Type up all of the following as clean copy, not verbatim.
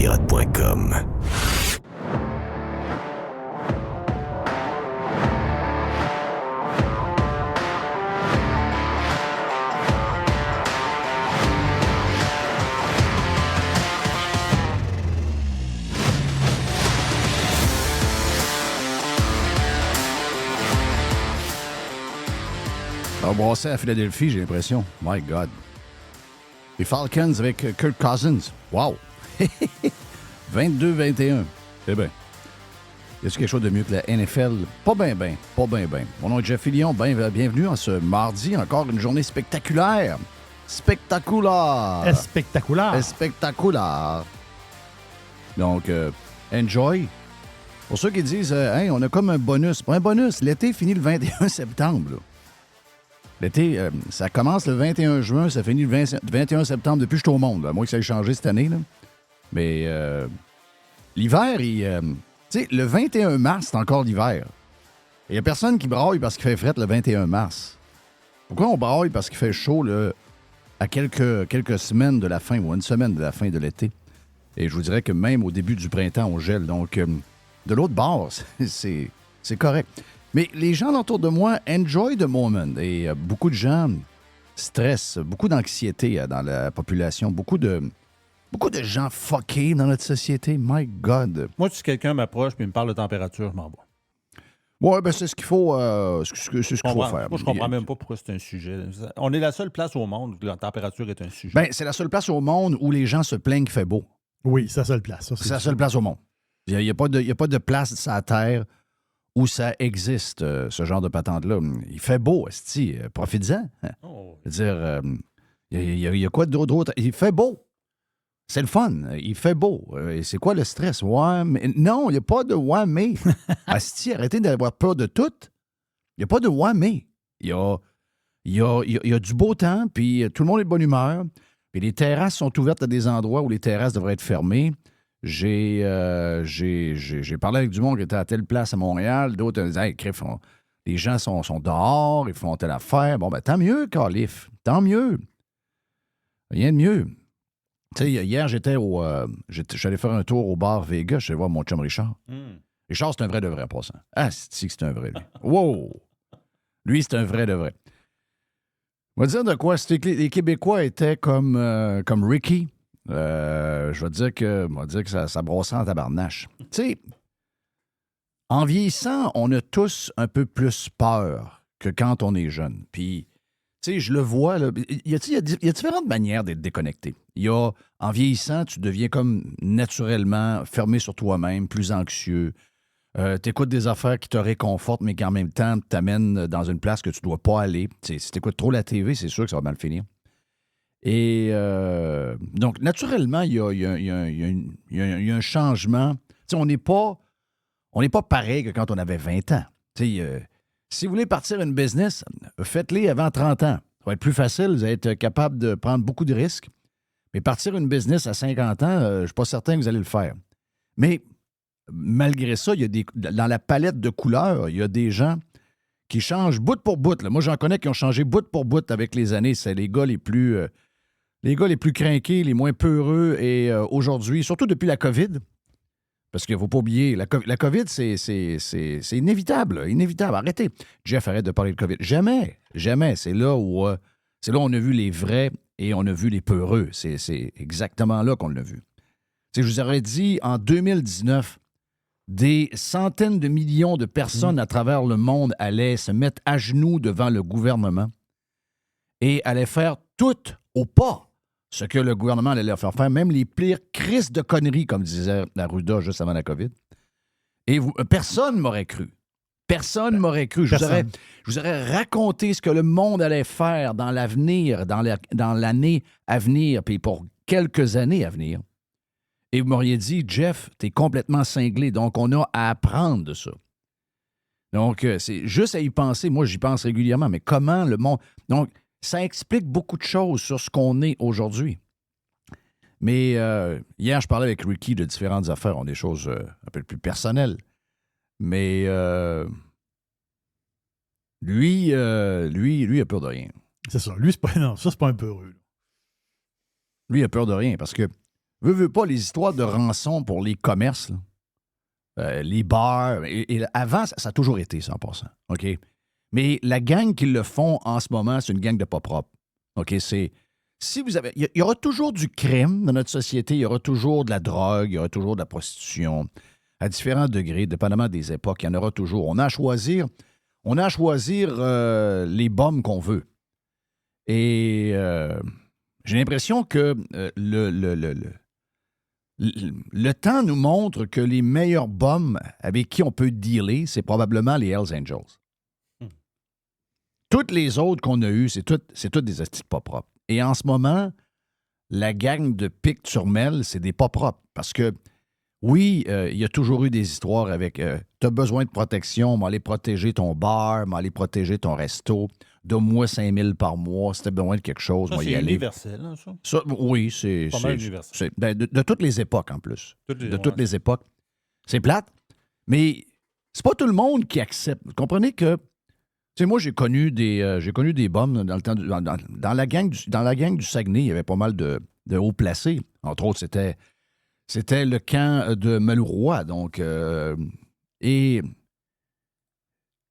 radiopirate.com. On va brasser à Philadelphie, j'ai l'impression. My God. Les Falcons avec Kirk Cousins. Wow. 22-21. Eh bien. Y a-t-il quelque chose de mieux que la NFL? Pas bien. Mon nom est Jeff Fillion. Bienvenue en ce mardi. Encore une journée spectaculaire. Spectaculaire. Donc, enjoy. Pour ceux qui disent, hey, on a comme un bonus. Pas un bonus. L'été finit le 21 septembre. Là. L'été, ça commence le 21 juin, ça finit le 21 septembre. Depuis que je suis au monde, à moins que ça ait changé cette année. Là. Mais l'hiver, tu sais, le 21 mars, c'est encore l'hiver. Il n'y a personne qui braille parce qu'il fait fret le 21 mars. Pourquoi on braille parce qu'il fait chaud là, à quelques semaines de la fin ou une semaine de la fin de l'été? Et je vous dirais que même au début du printemps, on gèle. Donc, de l'autre bord, c'est correct. Mais les gens autour de moi enjoy the moment. Et beaucoup de gens stressent, beaucoup d'anxiété dans la population, beaucoup de gens fuckés dans notre société. My God. Moi, si quelqu'un m'approche et me parle de température, je m'en vais. Oui, ben c'est ce qu'il faut, c'est ce qu'il faut faire. Moi, je comprends même pas pourquoi c'est un sujet. On est la seule place au monde où la température est un sujet. Ben, c'est la seule place au monde où les gens se plaignent qu'il fait beau. Oui, c'est la seule place. Ça, c'est la seule place au monde. Il n'y a pas de place sur la Terre où ça existe, ce genre de patente-là. Il fait beau, esti, profites-en. Oh. Je veux dire, il y a quoi d'autre? Il fait beau. C'est le fun. Il fait beau. Et c'est quoi le stress? Ouais, mais... Non, il n'y a pas de ouais, mais. Esti, arrêtez d'avoir peur de tout. Il n'y a pas de ouais, mais. Il y a du beau temps, puis tout le monde est de bonne humeur. Puis les terrasses sont ouvertes à des endroits où les terrasses devraient être fermées. J'ai parlé avec du monde qui était à telle place à Montréal. D'autres disaient, hey, Criff, les gens sont dehors, ils font telle affaire. Bon, ben tant mieux, Calif. Tant mieux. Rien de mieux. Tu sais, hier, je suis allé faire un tour au bar Vega. Je suis allé voir mon chum Richard. Richard, c'est un vrai de vrai, en passant. Ah, c'est un vrai, lui. Wow! Lui, c'est un vrai de vrai. On va dire de quoi? C'était que les Québécois étaient comme Ricky. Je vais dire que ça brossait en tabarnache. Tu sais, en vieillissant, on a tous un peu plus peur que quand on est jeune. Puis, tu sais, je le vois, là, il y a différentes manières d'être déconnecté. Il y a, en vieillissant, tu deviens comme naturellement fermé sur toi-même, plus anxieux. Tu écoutes des affaires qui te réconfortent, mais qui en même temps t'amènent dans une place que tu ne dois pas aller. T'sais, si tu écoutes trop la TV, c'est sûr que ça va mal finir. Et donc, naturellement, il y a un changement. T'sais, on n'est pas pareil que quand on avait 20 ans. Si vous voulez partir une business, faites-les avant 30 ans. Ça va être plus facile, vous allez être capable de prendre beaucoup de risques. Mais partir une business à 50 ans, je ne suis pas certain que vous allez le faire. Mais malgré ça, il y a dans la palette de couleurs, il y a des gens qui changent bout pour bout. Là. Moi, j'en connais qui ont changé bout pour bout avec les années. C'est les gars les plus crinqués, les moins peureux. Et aujourd'hui, surtout depuis la COVID, parce qu'il ne faut pas oublier, la COVID, c'est inévitable. Là, inévitable. Arrêtez. Jeff, arrête de parler de COVID. Jamais. C'est là où on a vu les vrais et on a vu les peureux. C'est exactement là qu'on l'a vu. Je vous aurais dit, en 2019, des centaines de millions de personnes à travers le monde allaient se mettre à genoux devant le gouvernement et allaient faire tout au pas ce que le gouvernement allait leur faire, même les pires crises de conneries, comme disait Arruda juste avant la COVID. Et personne ne m'aurait cru. Personne ne m'aurait cru. Je vous aurais raconté ce que le monde allait faire dans l'avenir, dans l'année à venir, puis pour quelques années à venir. Et vous m'auriez dit, Jeff, t'es complètement cinglé, donc on a à apprendre de ça. Donc, c'est juste à y penser. Moi, j'y pense régulièrement, mais comment le monde... Donc, ça explique beaucoup de choses sur ce qu'on est aujourd'hui. Mais hier, je parlais avec Ricky de différentes affaires. On a des choses un peu plus personnelles. Mais lui a peur de rien. C'est ça. Lui, c'est pas un peureux. Lui a peur de rien parce que Veux pas, les histoires de rançon pour les commerces, là, les bars, et avant, ça a toujours été 100%. OK? Mais la gang qui le font en ce moment, c'est une gang de pas propres. OK? Si vous avez. Il y aura toujours du crime dans notre société, il y aura toujours de la drogue, il y aura toujours de la prostitution, à différents degrés, dépendamment des époques, il y en aura toujours. On a à choisir les bombes qu'on veut. Et j'ai l'impression que le temps nous montre que les meilleurs bombes avec qui on peut dealer, c'est probablement les Hells Angels. Toutes les autres qu'on a eues, c'est toutes des astuces pas propres. Et en ce moment, la gang de Pic-Turmel, c'est des pas propres. Parce que, oui, il y a toujours eu des histoires avec t'as besoin de protection, m'aller protéger ton bar, m'aller protéger ton resto, donne-moi 5 000 par mois, si t'as besoin de quelque chose, Ça, moi y c'est aller. universel, hein, ça? Oui, c'est Pas mal universel. de toutes les époques, en plus. Toutes les époques. C'est plate, mais c'est pas tout le monde qui accepte. Vous comprenez que, tu sais, moi, j'ai connu des bombes dans le temps, dans la gang du Saguenay, il y avait pas mal de hauts placés. Entre autres, c'était le camp de Malouroy. Donc, et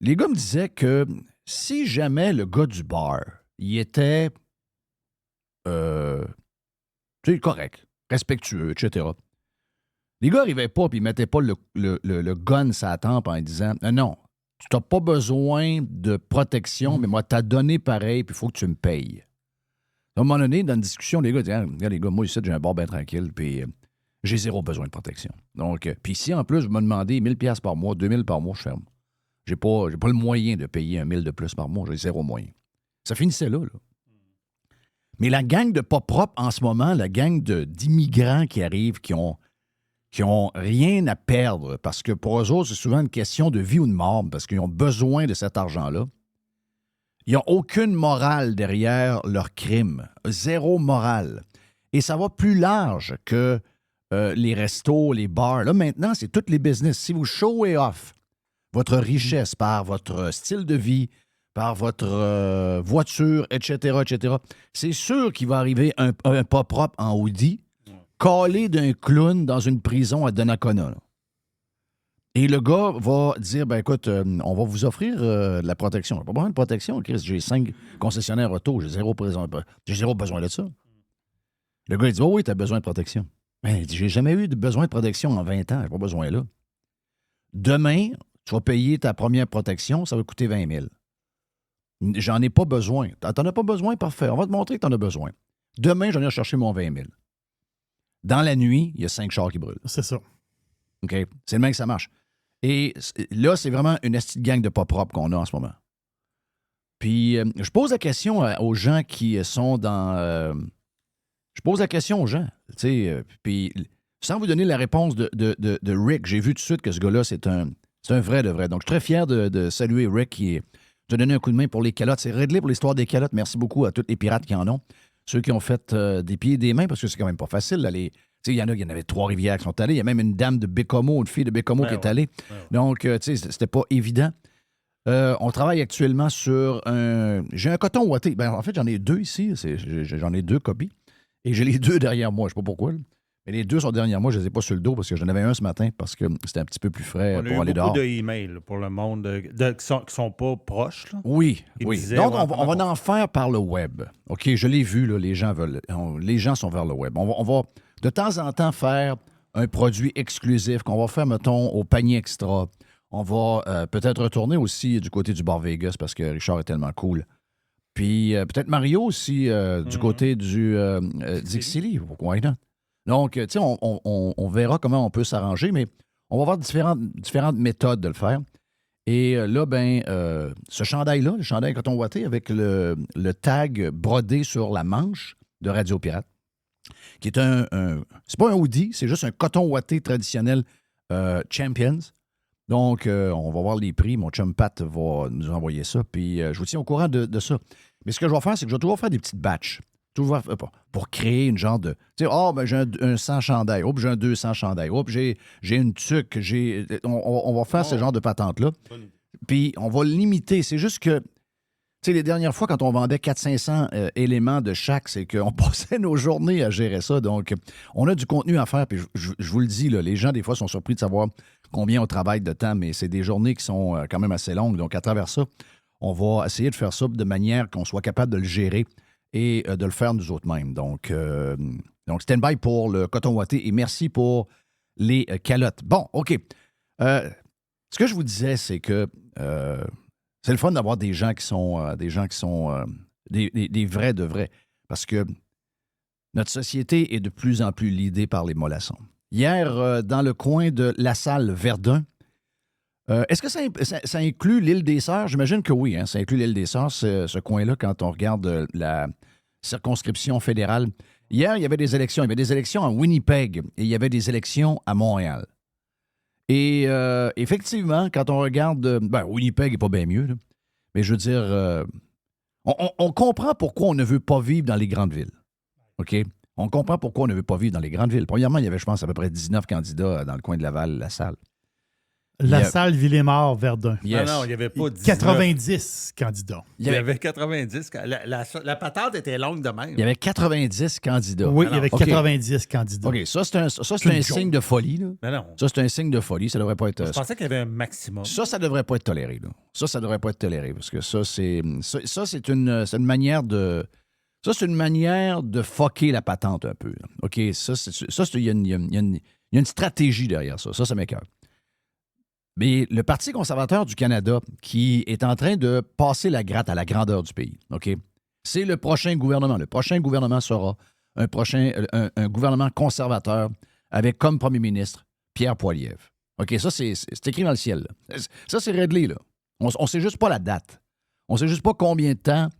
les gars me disaient que si jamais le gars du bar, il était, tu sais, correct, respectueux, etc., les gars n'arrivaient pas et ils ne mettaient pas le gun sur la tempe en disant non, tu n'as pas besoin de protection, mais moi, t'as donné pareil, puis il faut que tu me payes. À un moment donné, dans une discussion, les gars disaient regarde, les gars, moi, ici, j'ai un bar bien tranquille, puis j'ai zéro besoin de protection. Donc, puis si en plus, vous me demandez 1 000 $ par mois, 2 000 par mois, je ferme. J'ai pas le moyen de payer 1 000 de plus par mois, j'ai zéro moyen. Ça finissait là. Mais la gang de pas propres en ce moment, la gang d'immigrants qui arrivent, qui ont rien à perdre, parce que pour eux autres, c'est souvent une question de vie ou de mort, parce qu'ils ont besoin de cet argent-là. Ils n'ont aucune morale derrière leur crime. Zéro morale. Et ça va plus large que les restos, les bars. Là, maintenant, c'est tous les business. Si vous showez off votre richesse par votre style de vie, par votre voiture, etc., c'est sûr qu'il va arriver un pas propre en Audi, collé d'un clown dans une prison à Donnacona. Là. Et le gars va dire, ben écoute, on va vous offrir de la protection. Pas besoin de protection, Chris. J'ai 5 concessionnaires auto, j'ai zéro besoin de ça. Le gars, il dit, oh oui, tu as besoin de protection. Ben, il dit, j'ai jamais eu besoin de protection en 20 ans, j'ai pas besoin là. Demain, tu vas payer ta première protection, ça va coûter 20 000. J'en ai pas besoin. T'en as pas besoin, parfait. On va te montrer que t'en as besoin. Demain, j'en ai chercher mon 20 000. Dans la nuit, il y a 5 chars qui brûlent. C'est ça. OK? C'est le même que ça marche. Et là, c'est vraiment une petite gang de pas propres qu'on a en ce moment. Puis, je pose la question aux gens qui sont dans... je pose la question aux gens, tu sais, puis sans vous donner la réponse de Rick, j'ai vu tout de suite que ce gars-là, c'est un vrai de vrai. Donc, je suis très fier de saluer Rick qui a donné un coup de main pour les calottes. C'est réglé pour l'histoire des calottes. Merci beaucoup à tous les pirates qui en ont. Ceux qui ont fait des pieds et des mains, parce que c'est quand même pas facile d'aller... Il y en avait Trois-Rivières qui sont allés. Il y a même une dame de Bécomo, une fille de Bécomo qui est allée. Donc, tu sais, c'était pas évident. On travaille actuellement sur un... J'ai un coton ouaté. Ben, en fait, j'en ai 2 ici. J'en ai 2 copies. Et j'ai les 2 derrière moi. Je ne sais pas pourquoi. Là. Mais les 2 sont derrière moi. Je ne les ai pas sur le dos parce que j'en avais un ce matin parce que c'était un petit peu plus frais pour aller dehors. On a eu beaucoup d'emails pour le monde qui ne sont pas proches. Là. Oui. Disaient, donc, on va en faire par le web. OK, je l'ai vu. Là, les gens sont vers le web. On va de temps en temps faire un produit exclusif qu'on va faire, mettons, au panier extra. On va peut-être retourner aussi du côté du bar Vegas parce que Richard est tellement cool. Puis peut-être Mario aussi du côté du Dixili. Why not? Donc, tu sais, on verra comment on peut s'arranger, mais on va voir différentes méthodes de le faire. Et là, ben, ce chandail-là, le chandail coton ouaté avec le tag brodé sur la manche de Radio Pirate, qui est c'est pas un hoodie, c'est juste un coton ouaté traditionnel Champions. Donc, on va voir les prix. Mon chum Pat va nous envoyer ça. Puis, je vous tiens au courant de ça. Mais ce que je vais faire, c'est que je vais toujours faire des petites batches. Toujours pour créer une genre de... Tu sais, ben, j'ai un 100 chandail. J'ai un 200 chandail. J'ai une tuque. On va faire ce genre de patente-là. Puis, on va limiter. C'est juste que sais, les dernières fois, quand on vendait 400-500 éléments de chaque, c'est qu'on passait nos journées à gérer ça. Donc, on a du contenu à faire. Puis je vous le dis, là, les gens, des fois, sont surpris de savoir combien on travaille de temps, mais c'est des journées qui sont quand même assez longues. Donc, à travers ça, on va essayer de faire ça de manière qu'on soit capable de le gérer et de le faire nous autres mêmes. Donc stand-by pour le coton ouaté et merci pour les calottes. Bon, OK. Ce que je vous disais, c'est que c'est le fun d'avoir des gens qui sont des vrais de vrais. Parce que notre société est de plus en plus lidée par les mollassons. Hier, dans le coin de La Salle, Verdun, est-ce que ça inclut l'île des Sœurs? J'imagine que oui, hein, ça inclut l'île des Sœurs, ce coin-là, quand on regarde la circonscription fédérale. Hier, il y avait des élections. Il y avait des élections à Winnipeg et il y avait des élections à Montréal. Et effectivement, quand on regarde... Winnipeg n'est pas bien mieux, là. Mais je veux dire, on comprend pourquoi on ne veut pas vivre dans les grandes villes. OK? On comprend pourquoi on ne veut pas vivre dans les grandes villes. Premièrement, il y avait, je pense, à peu près 19 candidats dans le coin de Laval, La Salle. La Salle, Villemort, Verdun. Yes. Non, il n'y avait pas 19. 90 candidats. Il y avait 90. La patente était longue de même. Il y avait 90 candidats. Oui, il y avait OK. 90 candidats. OK, ça, c'est un signe de folie, là. Mais non. Ça, c'est un signe de folie. Ça devrait pas être... Je pensais qu'il y avait un maximum. Ça devrait pas être toléré, là. Ça devrait pas être toléré, parce que c'est une manière de... Ça, c'est une manière de fucker la patente un peu, là. OK, il y a une stratégie derrière ça. Ça m'écoeure. Mais le Parti conservateur du Canada, qui est en train de passer la gratte à la grandeur du pays, OK? C'est le prochain gouvernement. Le prochain gouvernement sera un gouvernement conservateur avec comme premier ministre Pierre Poilievre. OK, ça, c'est écrit dans le ciel, là. Ça, c'est réglé, là. On ne sait juste pas la date. On ne sait juste pas combien de temps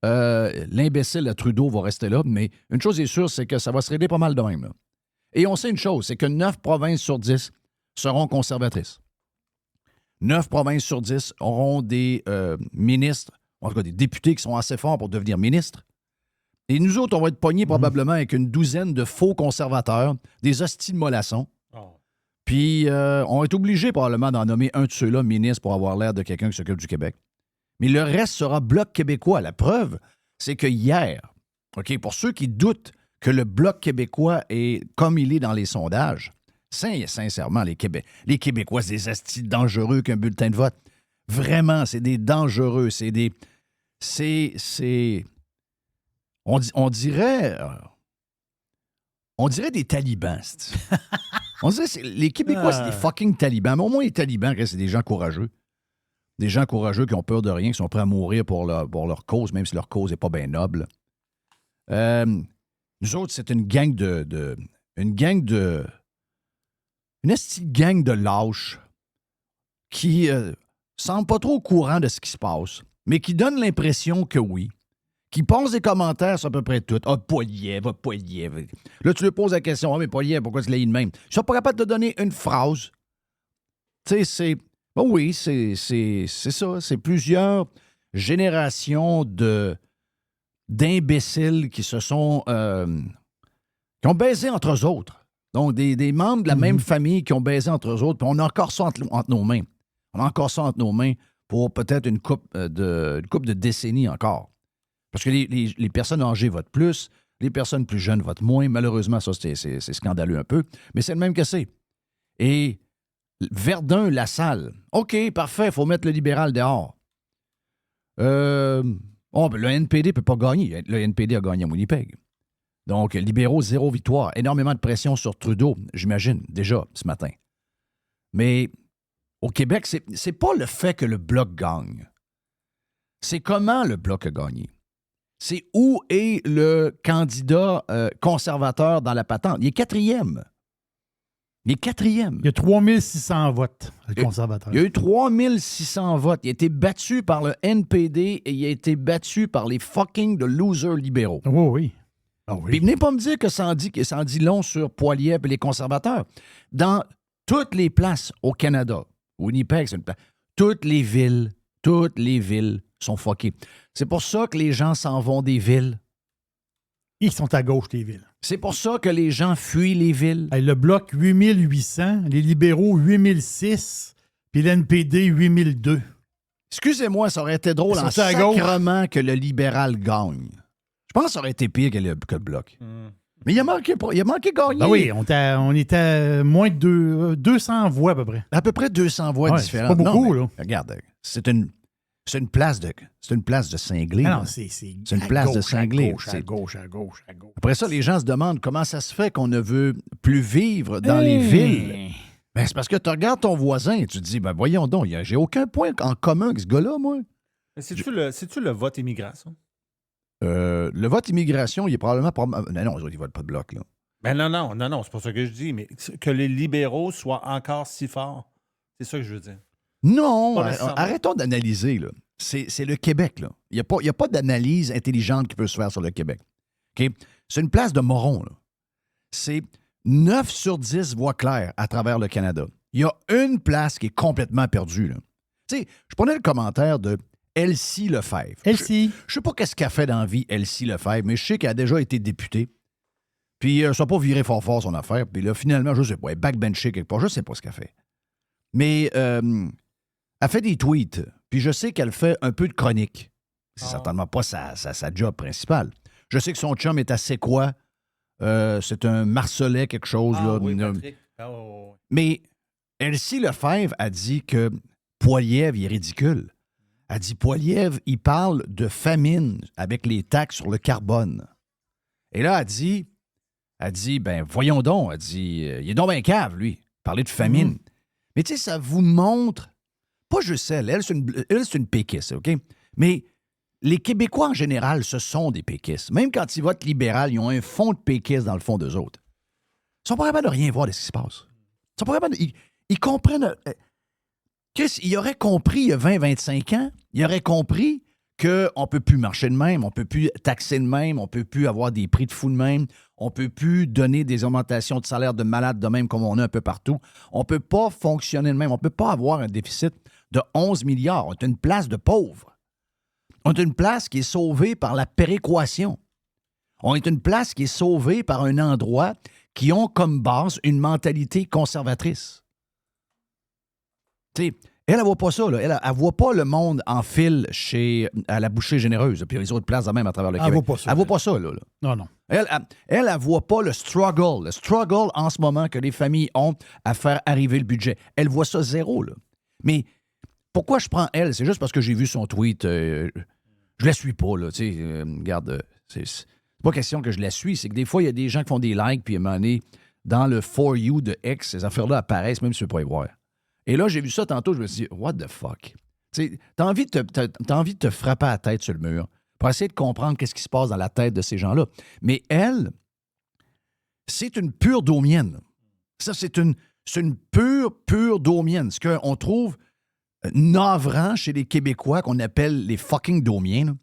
l'imbécile à Trudeau va rester là, mais une chose est sûre, c'est que ça va se régler pas mal de même, là. Et on sait une chose, c'est que 9 provinces sur 10 seront conservatrices. 9 provinces sur 10 auront des ministres, en tout cas des députés qui sont assez forts pour devenir ministres. Et nous autres, on va être pognés probablement avec une douzaine de faux conservateurs, des hosties de mollassons. Oh. Puis, on va être obligé probablement d'en nommer un de ceux-là ministre pour avoir l'air de quelqu'un qui s'occupe du Québec. Mais le reste sera Bloc québécois. La preuve, c'est que hier, OK, pour ceux qui doutent que le Bloc québécois est comme il est dans les sondages, sincèrement, les Québécois, c'est des astis dangereux qu'un bulletin de vote. Vraiment, c'est des dangereux. C'est des... On dirait des talibans. On dirait les Québécois, c'est des fucking talibans. Mais au moins, les talibans, c'est des gens courageux. Des gens courageux qui ont peur de rien, qui sont prêts à mourir pour leur cause, même si leur cause n'est pas bien noble. Nous autres, c'est une gang de... Une petite gang de lâches qui semble pas trop au courant de ce qui se passe, mais qui donne l'impression que oui, qui posent des commentaires sur à peu près tout. Ah, Poilievre. Là, tu lui poses la question, mais Poilievre, pourquoi tu l'as dit de même? Ils sont pas capables de donner une phrase. Tu sais, c'est... Ben oui, c'est ça. C'est plusieurs générations d'imbéciles qui se sont... qui ont baisé entre eux autres. Donc, des membres de la même famille qui ont baisé entre eux autres, puis on a encore ça entre nos mains. On a encore ça entre nos mains pour peut-être une couple de décennies encore. Parce que les personnes âgées votent plus, les personnes plus jeunes votent moins. Malheureusement, ça, c'est scandaleux un peu, mais c'est le même que c'est. Et Verdun, La Salle, OK, parfait, il faut mettre le libéral dehors. Ben, le NPD ne peut pas gagner. Le NPD a gagné à Winnipeg. Donc, libéraux, 0 victoire. Énormément de pression sur Trudeau, j'imagine, déjà, ce matin. Mais au Québec, c'est pas le fait que le Bloc gagne. C'est comment le Bloc a gagné. C'est où est le candidat conservateur dans la patente. Il est quatrième. Il y a 3600 votes, le conservateur. Il y a eu 3600 votes. Il a été battu par le NPD et il a été battu par les fucking de losers libéraux. Oui, oui. Ah oui. Puis venez pas me dire que ça en dit long sur Poilievre et les conservateurs. Dans toutes les places au Canada, Winnipeg, c'est une place, toutes les villes sont fuckées. C'est pour ça que les gens s'en vont des villes. Ils sont à gauche, les villes. C'est pour ça que les gens fuient les villes. Hey, le Bloc, 8800. Les libéraux, 8006. Puis l'NPD, 8002. Excusez-moi, ça aurait été drôle en Sorti à gauche. sacrement que le libéral gagne. Je pense que ça aurait été pire que le Bloc. Mais il a manqué gagner. Ben oui, on était à moins de 200 voix à peu près. À peu près 200 voix Ouais, différentes. c'est pas beaucoup, Non, là. Regarde, c'est une place de cinglé. Ah là. non, c'est une à place de gauche, à cinglé. gauche, à C'est- gauche, à gauche, à gauche. Après ça, les gens se demandent comment ça se fait qu'on ne veut plus vivre dans les villes. Ben, c'est parce que tu regardes ton voisin et tu te dis, ben voyons donc, j'ai aucun point en commun avec ce gars-là, moi. Mais c'est-tu le vote immigration? Le vote immigration, il est probablement pas. Non, ils votent pas de Bloc, là. Ben non, c'est pas ça que je dis, mais que les libéraux soient encore si forts, c'est ça que je veux dire. Non, Pas nécessairement. arrêtons d'analyser, là. C'est le Québec, là. Il n'y a pas d'analyse intelligente qui peut se faire sur le Québec. OK? C'est une place de moron, là. C'est 9 sur 10 voix claires à travers le Canada. Il y a une place qui est complètement perdue, là. Tu sais, je prenais le commentaire de Elsie Lefebvre. Elsie. Je sais pas qu'est-ce qu'elle fait dans la vie, Elsie Lefebvre, mais je sais qu'elle a déjà été députée. Puis ça n'a pas viré fort son affaire. Puis là, finalement, je sais pas, elle est backbenchée quelque part. Je sais pas ce qu'elle fait. Mais elle fait des tweets. Puis je sais qu'elle fait un peu de chronique. C'est certainement pas sa job principale. Je sais que son chum est assez quoi. C'est un Marcelet quelque chose. là. Oui, Patrick. Oh. Mais Elsie Lefebvre a dit que Poilievre, il est ridicule. Elle dit Poilievre, il parle de famine avec les taxes sur le carbone. Et là, elle dit, ben voyons donc, elle dit, il est donc bien cave, lui, parler de famine. Mais tu sais, ça vous montre, pas juste elle, c'est une péquiste, OK? Mais les Québécois en général, ce sont des péquistes. Même quand ils votent libéral, ils ont un fond de péquistes dans le fond d'eux autres. Ils sont pas capables de rien voir de ce qui se passe. Ils sont pas capables ils comprennent... Chris, il aurait compris il y a 20-25 ans, il aurait compris qu'on ne peut plus marcher de même, on ne peut plus taxer de même, on ne peut plus avoir des prix de fou de même, on ne peut plus donner des augmentations de salaire de malade de même comme on a un peu partout. On ne peut pas fonctionner de même, on ne peut pas avoir un déficit de 11 milliards. On est une place de pauvres. On est une place qui est sauvée par la péréquation. On est une place qui est sauvée par un endroit qui ont comme base une mentalité conservatrice. Tu sais, elle ne voit pas ça. Là. Elle ne voit pas le monde en file à la Bouchée Généreuse, puis les autres places de même à travers le Québec. Elle voit pas ça. Elle ne voit pas ça. Là. Non, non. Elle ne voit pas le struggle en ce moment que les familles ont à faire arriver le budget. Elle voit ça zéro. Là. Mais pourquoi je prends elle? C'est juste parce que j'ai vu son tweet. Je la suis pas. Là, regarde, c'est pas question que je la suis. C'est que des fois, il y a des gens qui font des likes, puis à un moment donné, dans le For You de X, ces affaires-là apparaissent, même si tu ne peux pas y voir. Et là, j'ai vu ça tantôt, je me suis dit, what the fuck? T'as envie de te frapper la tête sur le mur pour essayer de comprendre qu'est-ce qui se passe dans la tête de ces gens-là. Mais elle, c'est une pure domienne. Ça, c'est une pure domienne. Ce qu'on trouve navrant chez les Québécois, qu'on appelle les fucking domiens, là.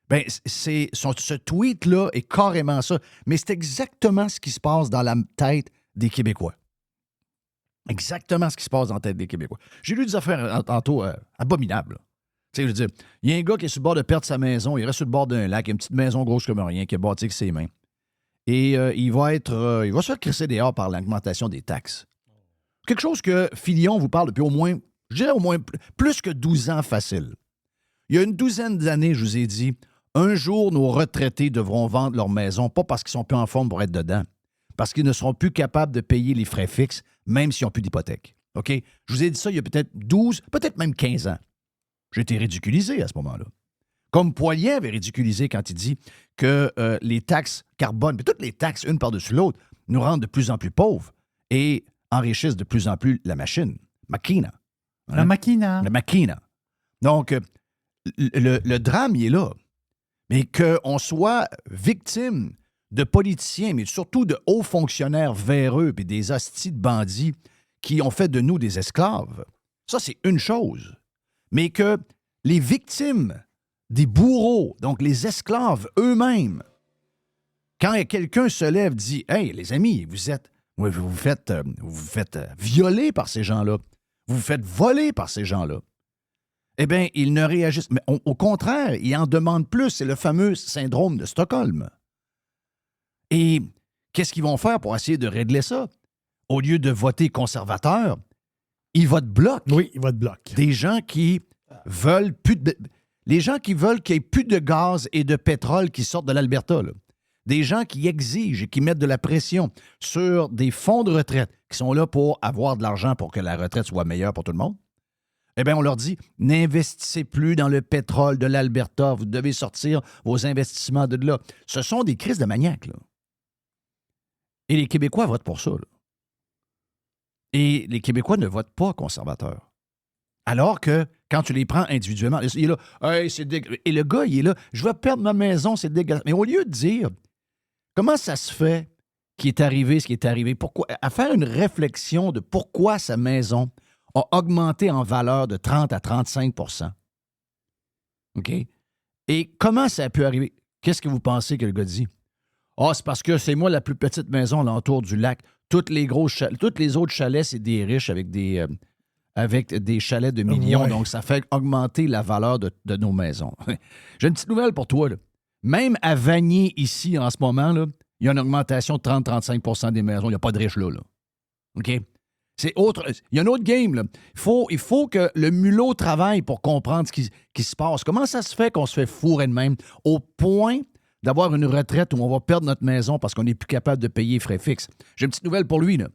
Ben, ce tweet-là est carrément ça. Mais c'est exactement ce qui se passe dans la tête des Québécois. Exactement ce qui se passe dans la tête des Québécois. J'ai lu des affaires tantôt abominables. Tu sais, je veux dire, il y a un gars qui est sur le bord de perdre sa maison, il reste sur le bord d'un lac, une petite maison grosse comme rien, qui est bâtie avec ses mains. Et il va se faire crisser dehors par l'augmentation des taxes. Quelque chose que Filion vous parle depuis au moins plus que 12 ans facile. Il y a une douzaine d'années, je vous ai dit, un jour, nos retraités devront vendre leur maison, pas parce qu'ils sont plus en forme pour être dedans, parce qu'ils ne seront plus capables de payer les frais fixes, même s'ils n'ont plus d'hypothèque. OK? Je vous ai dit ça il y a peut-être 12, peut-être même 15 ans. J'ai été ridiculisé à ce moment-là. Comme Poilievre avait ridiculisé quand il dit que les taxes carbone, puis toutes les taxes, une par-dessus l'autre, nous rendent de plus en plus pauvres et enrichissent de plus en plus la machine. Machina. Hein? La machina. La machina. Donc, le drame, il est là. Mais qu'on soit victime de politiciens, mais surtout de hauts fonctionnaires véreux et des hosties de bandits qui ont fait de nous des esclaves, ça, c'est une chose. Mais que les victimes des bourreaux, donc les esclaves eux-mêmes, quand quelqu'un se lève et dit « Hey, les amis, vous vous faites violer par ces gens-là, vous vous faites voler par ces gens-là », eh bien, ils ne réagissent. Mais au contraire, ils en demandent plus. C'est le fameux syndrome de Stockholm. Et qu'est-ce qu'ils vont faire pour essayer de régler ça? Au lieu de voter conservateur, ils votent bloc. Oui, ils votent bloc. Des gens qui veulent plus de... Les gens qui veulent qu'il n'y ait plus de gaz et de pétrole qui sortent de l'Alberta, là. Des gens qui exigent et qui mettent de la pression sur des fonds de retraite qui sont là pour avoir de l'argent pour que la retraite soit meilleure pour tout le monde, eh bien, on leur dit, n'investissez plus dans le pétrole de l'Alberta. Vous devez sortir vos investissements de là. Ce sont des crises de maniaques, là. Et les Québécois votent pour ça, là. Et les Québécois ne votent pas conservateurs. Alors que, quand tu les prends individuellement, il est là, hey, c'est dégueulasse. Et le gars, il est là, je vais perdre ma maison, c'est dégueulasse. Mais au lieu de dire, comment ça se fait qu'il est arrivé ce qui est arrivé, pourquoi, à faire une réflexion de pourquoi sa maison a augmenté en valeur de 30 à 35 %. OK? Et comment ça a pu arriver? Qu'est-ce que vous pensez que le gars dit? Ah, c'est parce que c'est moi la plus petite maison alentour du lac. Toutes les autres chalets, c'est des riches avec des chalets de millions. Ouais. Donc, ça fait augmenter la valeur de nos maisons. J'ai une petite nouvelle pour toi, là. Même à Vanier, ici, en ce moment, là, il y a une augmentation de 30-35 % des maisons. Il n'y a pas de riches là. OK? C'est autre. Il y a un autre game, là. Il faut que le mulot travaille pour comprendre ce qui se passe. Comment ça se fait qu'on se fait fourrer de même au point d'avoir une retraite où on va perdre notre maison parce qu'on n'est plus capable de payer les frais fixes? J'ai une petite nouvelle pour lui, là.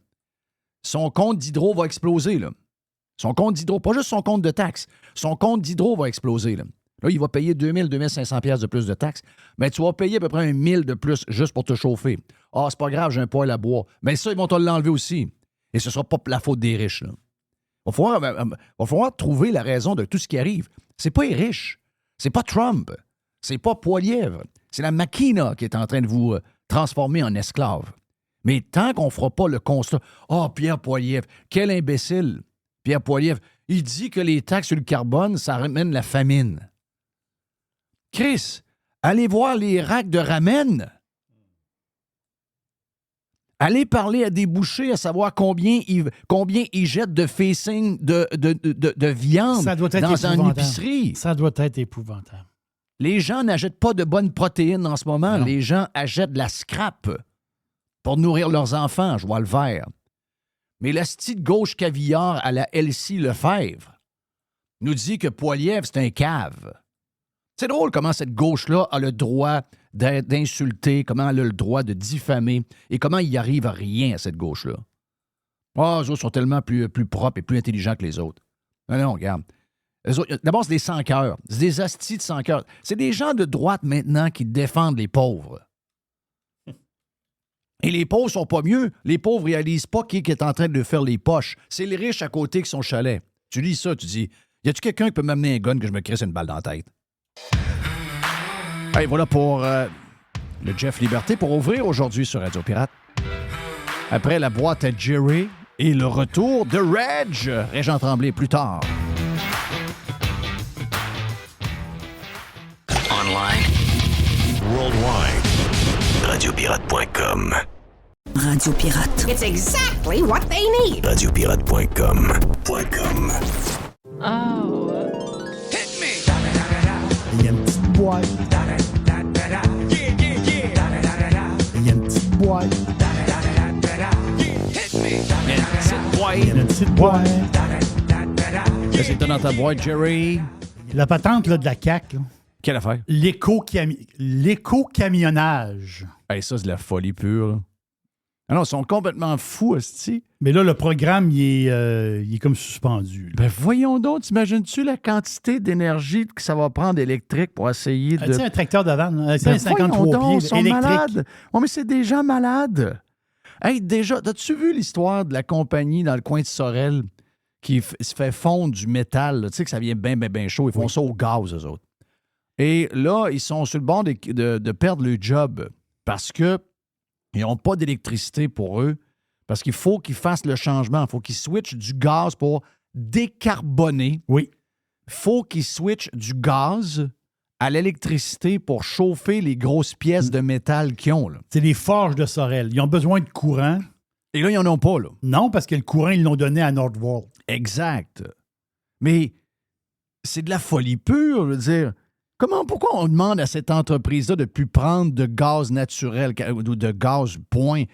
Son compte d'hydro va exploser, là. Son compte d'hydro, pas juste son compte de taxes. Son compte d'hydro va exploser, là. Là, il va payer 2000, 2500 pièces de plus de taxes. Mais tu vas payer à peu près 1000 de plus juste pour te chauffer. Ah, c'est pas grave, j'ai un poêle à bois. Mais ça, ils vont te l'enlever aussi. Et ce ne sera pas la faute des riches, là. Il va falloir trouver la raison de tout ce qui arrive. C'est pas les riches. C'est pas Trump. C'est pas Poilievre. C'est la machina qui est en train de vous transformer en esclave. Mais tant qu'on ne fera pas le constat, « Ah, Pierre Poilievre, quel imbécile! » Pierre Poilievre, il dit que les taxes sur le carbone, ça ramène la famine. Chris, allez voir les racks de ramen. Allez parler à des bouchers à savoir combien ils jettent de facing de viande dans une épicerie. Ça doit être épouvantable. Les gens n'achètent pas de bonnes protéines en ce moment. Non. Les gens achètent de la scrap pour nourrir leurs enfants. Je vois le vert. Mais la petite gauche caviar à la Elsie Lefebvre nous dit que Poilievre, c'est un cave. C'est drôle comment cette gauche-là a le droit d'insulter, comment elle a le droit de diffamer et comment il n'y arrive à rien à cette gauche-là. Ah, les autres sont tellement plus propres et plus intelligents que les autres. Non, regarde. D'abord, c'est des sans-cœurs. C'est des astis de sans-cœurs. C'est des gens de droite maintenant qui défendent les pauvres. Et les pauvres sont pas mieux. Les pauvres réalisent pas qui est en train de faire les poches. C'est les riches à côté qui sont chalet. Tu lis ça, tu dis, y a-tu quelqu'un qui peut m'amener un gun que je me crisse une balle dans la tête? Hey, voilà pour le Jeff Liberté pour ouvrir aujourd'hui sur Radio Pirate. Après la boîte à Jerry et le retour de Reg. Régent Tremblay plus tard. Online. Worldwide. Radiopirate.com. Radio Pirate. It's exactly what they need. Radiopirate.com. Oh. Il y a une petite boîte. Il y a une petite boîte. Il y a une petite boîte. Qu'est-ce que t'as dans ta boîte, Jerry? La patente là, de la CAQ, là. Quelle affaire? L'éco-camionnage. Hey, ça, c'est de la folie pure. Là. Ah non, ils sont complètement fous, esti. Mais là, le programme, il est comme suspendu. Là. Ben voyons donc, t'imagines-tu la quantité d'énergie que ça va prendre électrique pour essayer de... Tu sais, un tracteur de vanne, un Ben 53 voyons donc, pieds ils sont électrique. malades. Oui, mais c'est des gens malades. Hey, déjà, as-tu vu l'histoire de la compagnie dans le coin de Sorel qui se fait fondre du métal? Là? Tu sais que ça vient bien chaud. Ils font ça au gaz, eux autres. Et là, ils sont sur le bord de perdre le job parce qu'ils n'ont pas d'électricité pour eux, parce qu'il faut qu'ils fassent le changement. Il faut qu'ils switchent du gaz pour décarboner. Oui. Il faut qu'ils switchent du gaz à l'électricité pour chauffer les grosses pièces de métal qu'ils ont. Là. C'est les forges de Sorel. Ils ont besoin de courant. Et là, ils n'en ont pas. Là. Non, parce que le courant, ils l'ont donné à Nordvolt. Exact. Mais c'est de la folie pure, je veux dire. Pourquoi on demande à cette entreprise-là de ne plus prendre de gaz naturel ou de gaz point,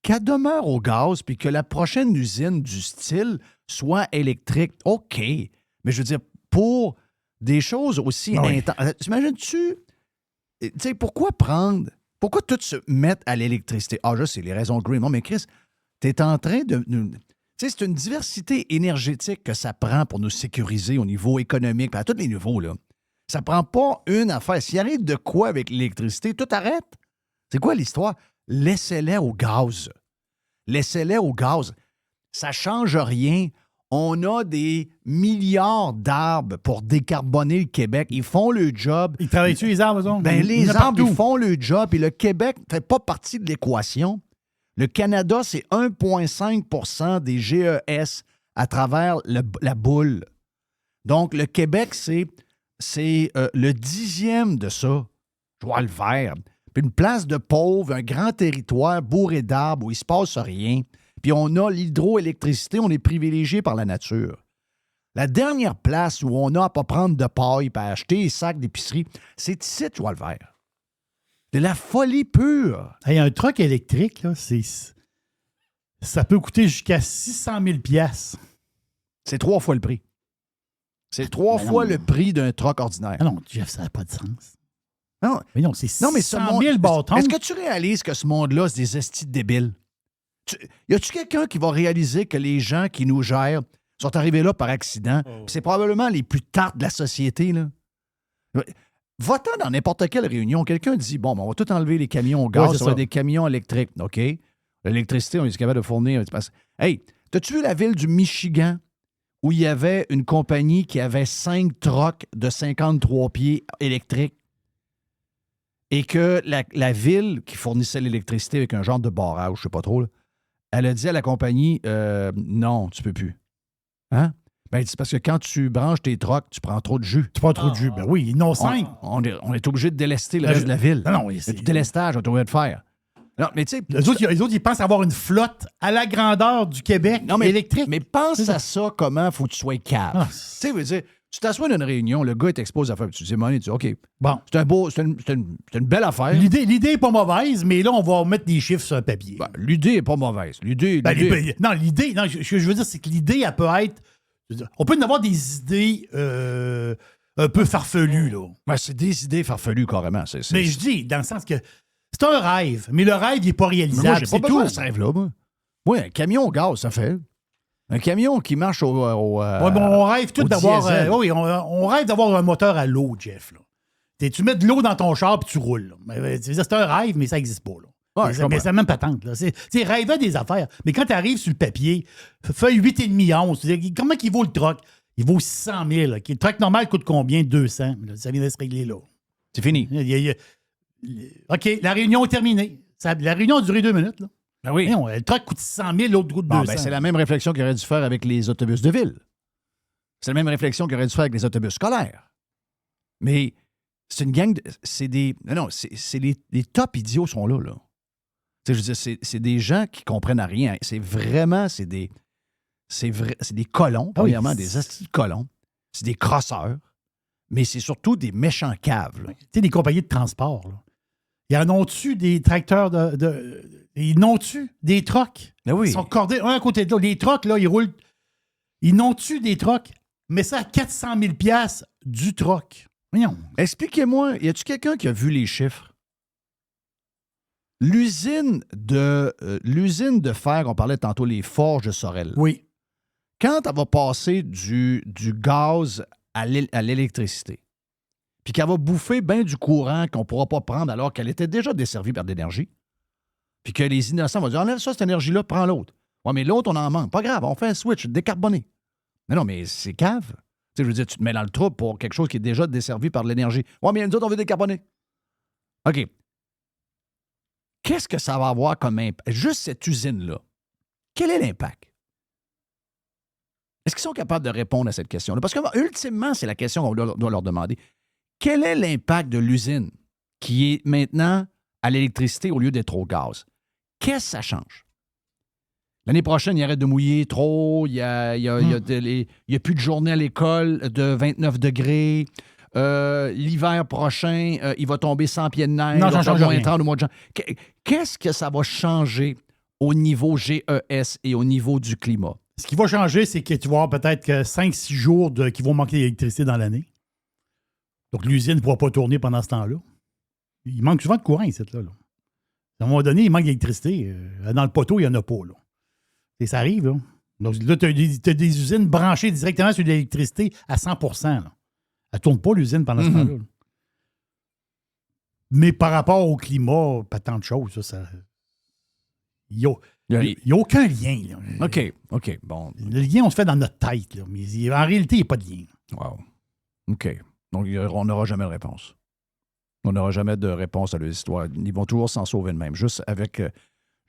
qu'elle demeure au gaz puis que la prochaine usine du style soit électrique? OK. Mais je veux dire, pour des choses aussi Ah oui. intenses. T'imagines-tu, tu sais, pourquoi tout se mettre à l'électricité? Ah, juste, c'est les raisons green. Non, mais Chris, t'es en train de... Tu sais, c'est une diversité énergétique que ça prend pour nous sécuriser au niveau économique, à tous les niveaux, là. Ça prend pas une affaire. S'il arrive de quoi avec l'électricité, tout arrête. C'est quoi l'histoire? Laissez-les au gaz. Laissez-les au gaz. Ça change rien. On a des milliards d'arbres pour décarboner le Québec. Ils font le job. Ils travaillent-tu les arbres, eux autres? Ben, Il y les en a arbres, partout. ils font le job. Et le Québec ne fait pas partie de l'équation. Le Canada, c'est 1,5 des GES à travers la boule. Donc, le Québec, c'est le 10e de ça. Je vois le vert. Puis une place de pauvre, un grand territoire bourré d'arbres où il ne se passe rien. Puis on a l'hydroélectricité, on est privilégié par la nature. La dernière place où on a à ne pas prendre de paille et à acheter des sacs d'épicerie, c'est ici, tu vois le vert. C'est la folie pure. Hey, un truck électrique, là, ça peut coûter jusqu'à 600 000 $. C'est 3 fois le prix. C'est 3 Mais non. fois le prix d'un truck ordinaire. Ah non, Jeff, ça n'a pas de sens. Non, Mais non, c'est non, mais 600 000 bâtons. Est-ce que tu réalises que ce monde-là, c'est des estis de débiles? Y a-tu quelqu'un qui va réaliser que les gens qui nous gèrent sont arrivés là par accident? Puis c'est probablement les plus tartes de la société, là. Va-t'en dans n'importe quelle réunion, quelqu'un dit, bon, ben, on va tout enlever les camions au gaz, Ouais, c'est ça va ça. être des camions électriques. OK? L'électricité, on est capable de fournir. Hey, t'as-tu vu la ville du Michigan où il y avait une compagnie qui avait 5 trucks de 53 pieds électriques et que la ville qui fournissait l'électricité avec un genre de barrage, je sais pas trop, là, elle a dit à la compagnie, non, tu peux plus. Hein? Ben, c'est parce que quand tu branches tes trucks, tu prends trop de jus. Tu prends trop de jus. Ben oui, ils n'ont 5. On est obligé de délester le reste de la ville. Non, Il y a du délestage, on est obligé de faire. Non, mais tu sais... Les autres, ils pensent avoir une flotte à la grandeur du Québec électrique. Mais pense à ça, comment faut que tu sois cave. Ah, Tu sais, veux dire, tu t'assois dans une réunion, le gars t'expose à faire, tu dis, money, tu dis, OK, bon. c'est une belle affaire. L'idée n'est pas mauvaise, mais là, on va mettre des chiffres sur un papier. Ben, l'idée n'est pas mauvaise. L'idée... Non, l'idée, non, je veux dire, c'est que l'idée, elle peut être. On peut en avoir des idées un peu farfelues, là. Ben, c'est des idées farfelues, carrément. Mais je dis, dans le sens que c'est un rêve, mais le rêve, il n'est pas Mais réalisable. moi, j'ai pas c'est besoin tout. de ce rêve-là, moi. Oui, un camion au gaz, ça fait. Un camion qui marche au Ouais, bon, on rêve tout au d'avoir. diesel. Oui, on rêve d'avoir un moteur à l'eau, Jeff. Là. Tu mets de l'eau dans ton char puis tu roules. Là. Mais, tu veux dire, c'est un rêve, mais ça n'existe pas. Là. Ouais, je comprends. Mais c'est la même patente. Là. C'est rêver des affaires. Mais quand tu arrives sur le papier, feuille 8,5 onces, tu dis, comment il vaut le truck? Il vaut 600 000. Là. Le truck normal coûte combien? 200. Là, ça vient de se régler là. C'est fini. OK, la réunion est terminée. La réunion a duré 2 minutes. Là. Ben oui. Non, le truck coûte 600 000, l'autre coûte 200. Bon, ben, c'est la même réflexion qu'il aurait dû faire avec les autobus de ville. C'est la même réflexion qu'il aurait dû faire avec les autobus scolaires. Mais c'est une gang de... C'est des... Non, c'est les top idiots sont là, là. Tu sais, je veux dire, c'est des gens qui comprennent à rien. C'est vraiment... C'est des colons, Ah oui. premièrement, des astis de colons. C'est des crosseurs. Mais c'est surtout des méchants caves, là. Tu sais, des compagnies de transport, là. Ils en ont-tu des tracteurs ils n'ont-tu des trucks? Ben oui. Ils sont cordés un à côté de l'autre. Les trucks, là, ils roulent. Ils n'ont-tu des trucks? Mais ça à 400 000 $ du truck. Voyons. Expliquez-moi, y a-tu quelqu'un qui a vu les chiffres? L'usine de fer, on parlait tantôt, les forges de Sorel. Oui. Quand elle va passer du gaz à l'électricité, puis qu'elle va bouffer bien du courant qu'on ne pourra pas prendre alors qu'elle était déjà desservie par de l'énergie, puis que les innocents vont dire, enlève ça, cette énergie-là, prends l'autre. Ouais, mais l'autre, on en manque. Pas grave, on fait un switch, décarboné. Non, mais c'est cave. Tu sais, je veux dire, tu te mets dans le trouble pour quelque chose qui est déjà desservi par de l'énergie. Ouais, mais nous autres, on veut décarboner. OK. Qu'est-ce que ça va avoir comme impact? Juste cette usine-là, quel est l'impact? Est-ce qu'ils sont capables de répondre à cette question-là? Parce que, ultimement, c'est la question qu'on doit leur demander. Quel est l'impact de l'usine qui est maintenant à l'électricité au lieu d'être au gaz? Qu'est-ce que ça change? L'année prochaine, il arrête de mouiller trop, il n'y a plus de journée à l'école de 29 degrés. L'hiver prochain, il va tomber 100 pieds de neige. Non, j'en change rien. 30 au mois de janvier. Qu'est-ce que ça va changer au niveau GES et au niveau du climat? Ce qui va changer, c'est que tu vas avoir peut-être 5-6 jours qui vont manquer d'électricité dans l'année. Donc, l'usine ne pourra pas tourner pendant ce temps-là. Il manque souvent de courant, ici, là. À un moment donné, il manque d'électricité. Dans le poteau, il n'y en a pas, là. Et ça arrive, là. Donc, là, tu as des usines branchées directement sur l'électricité à 100%. Là. Elle ne tourne pas, l'usine, pendant ce temps-là. Là. Mais par rapport au climat, pas tant de choses. Il n'y a aucun lien. Là. OK. Bon. Le lien, on se fait dans notre tête. Là, mais en réalité, il n'y a pas de lien. Wow. OK. Donc, on n'aura jamais de réponse. On n'aura jamais de réponse à l'histoire. Ils vont toujours s'en sauver de même. Juste avec...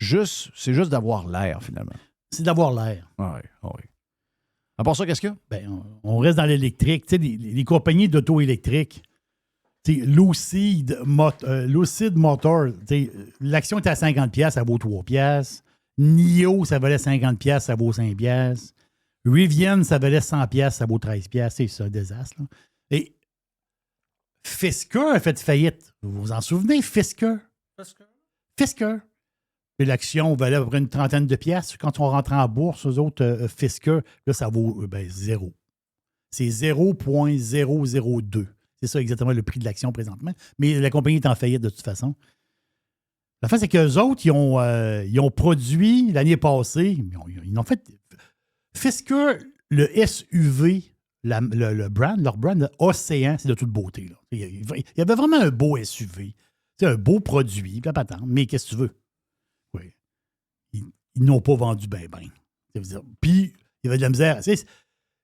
c'est juste d'avoir l'air, finalement. C'est d'avoir l'air. Oui. À part ça, qu'est-ce qu'il y a? Ben, on reste dans l'électrique. Tu sais, les compagnies d'auto électriques, Lucid Motor, l'action était à 50$, ça vaut 3$. NIO, ça valait 50$, ça vaut 5$. Rivian, ça valait 100$, ça vaut 13$. C'est un désastre. Là. Et Fisker a fait faillite. Vous vous en souvenez, Fisker? Et l'action valait à peu près une trentaine de piastres. Quand on rentre en bourse, eux autres, Fisker, là, ça vaut zéro. C'est 0,002. C'est ça exactement le prix de l'action présentement. Mais la compagnie est en faillite de toute façon. La fin, c'est qu'eux autres, ils ont produit l'année passée, ils ont fait Fisker, le SUV, le brand, leur brand, Océan, c'est de toute beauté. Là. Il y avait vraiment un beau SUV. C'est un beau produit, mais qu'est-ce que tu veux? Oui. Ils n'ont pas vendu bien. Puis, il y avait de la misère.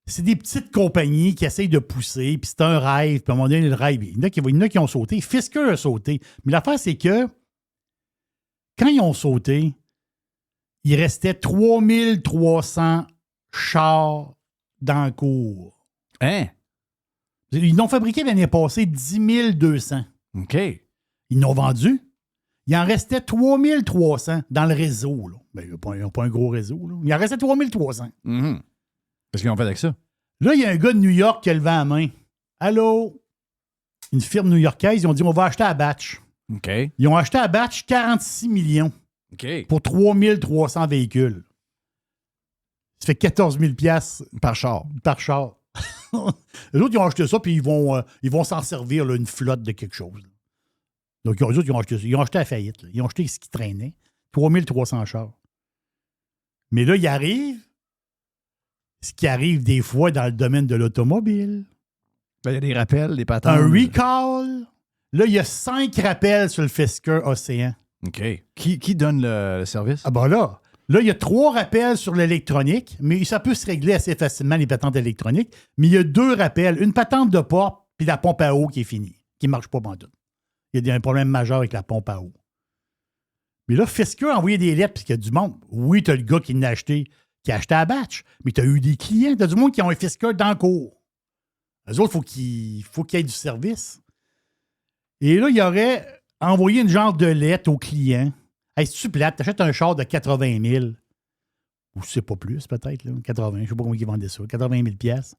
C'est des petites compagnies qui essayent de pousser, puis c'est un rêve, puis à un moment donné, le rêve, il y en a qui ont sauté. Fisker a sauté. Mais l'affaire, c'est que quand ils ont sauté, il restait 3300 chars dans le cours. Hein? Ils l'ont fabriqué l'année passée 10 200. OK. Ils l'ont vendu. Il en restait 3300 dans le réseau. Là. Ben, ils n'ont pas un gros réseau. Là. Il en restait 3300. Mm-hmm. Qu'est-ce qu'ils ont fait avec ça? Là, il y a un gars de New York qui a levé la main. Allô? Une firme new-yorkaise, ils ont dit on va acheter à batch. OK. Ils ont acheté à batch 46 millions OK. pour 3300 véhicules. Ça fait 14 000 $. Par char. Les autres, ils ont acheté ça, puis ils vont s'en servir, là, une flotte de quelque chose. Là. Donc, les autres, ils ont acheté ça. Ils ont acheté à faillite. Là. Ils ont acheté ce qui traînait. 3300 chars. Mais là, il arrive ce qui arrive des fois dans le domaine de l'automobile. Ben, il y a des rappels, des patentes. Un recall. Là, il y a 5 rappels sur le Fisker Océan. OK. Qui donne le service? Ah ben là, il y a 3 rappels sur l'électronique, mais ça peut se régler assez facilement, les patentes électroniques. Mais il y a 2 rappels. Une patente de porte, puis la pompe à eau qui est finie, qui ne marche pas pantoute. Il y a un problème majeur avec la pompe à eau. Mais là, Fisker a envoyé des lettres, puis qu'il y a du monde. Oui, tu as le gars qui a acheté à batch, mais tu as eu des clients, tu as du monde qui ont un Fisker dans le cours. Eux autres, il faut qu'il y ait du service. Et là, il aurait envoyé une genre de lettre aux clients. Hey, si tu plates, t'achètes un char de 80 000, ou c'est pas plus peut-être, là, 80, je sais pas comment ils vendaient ça, 80 000 $.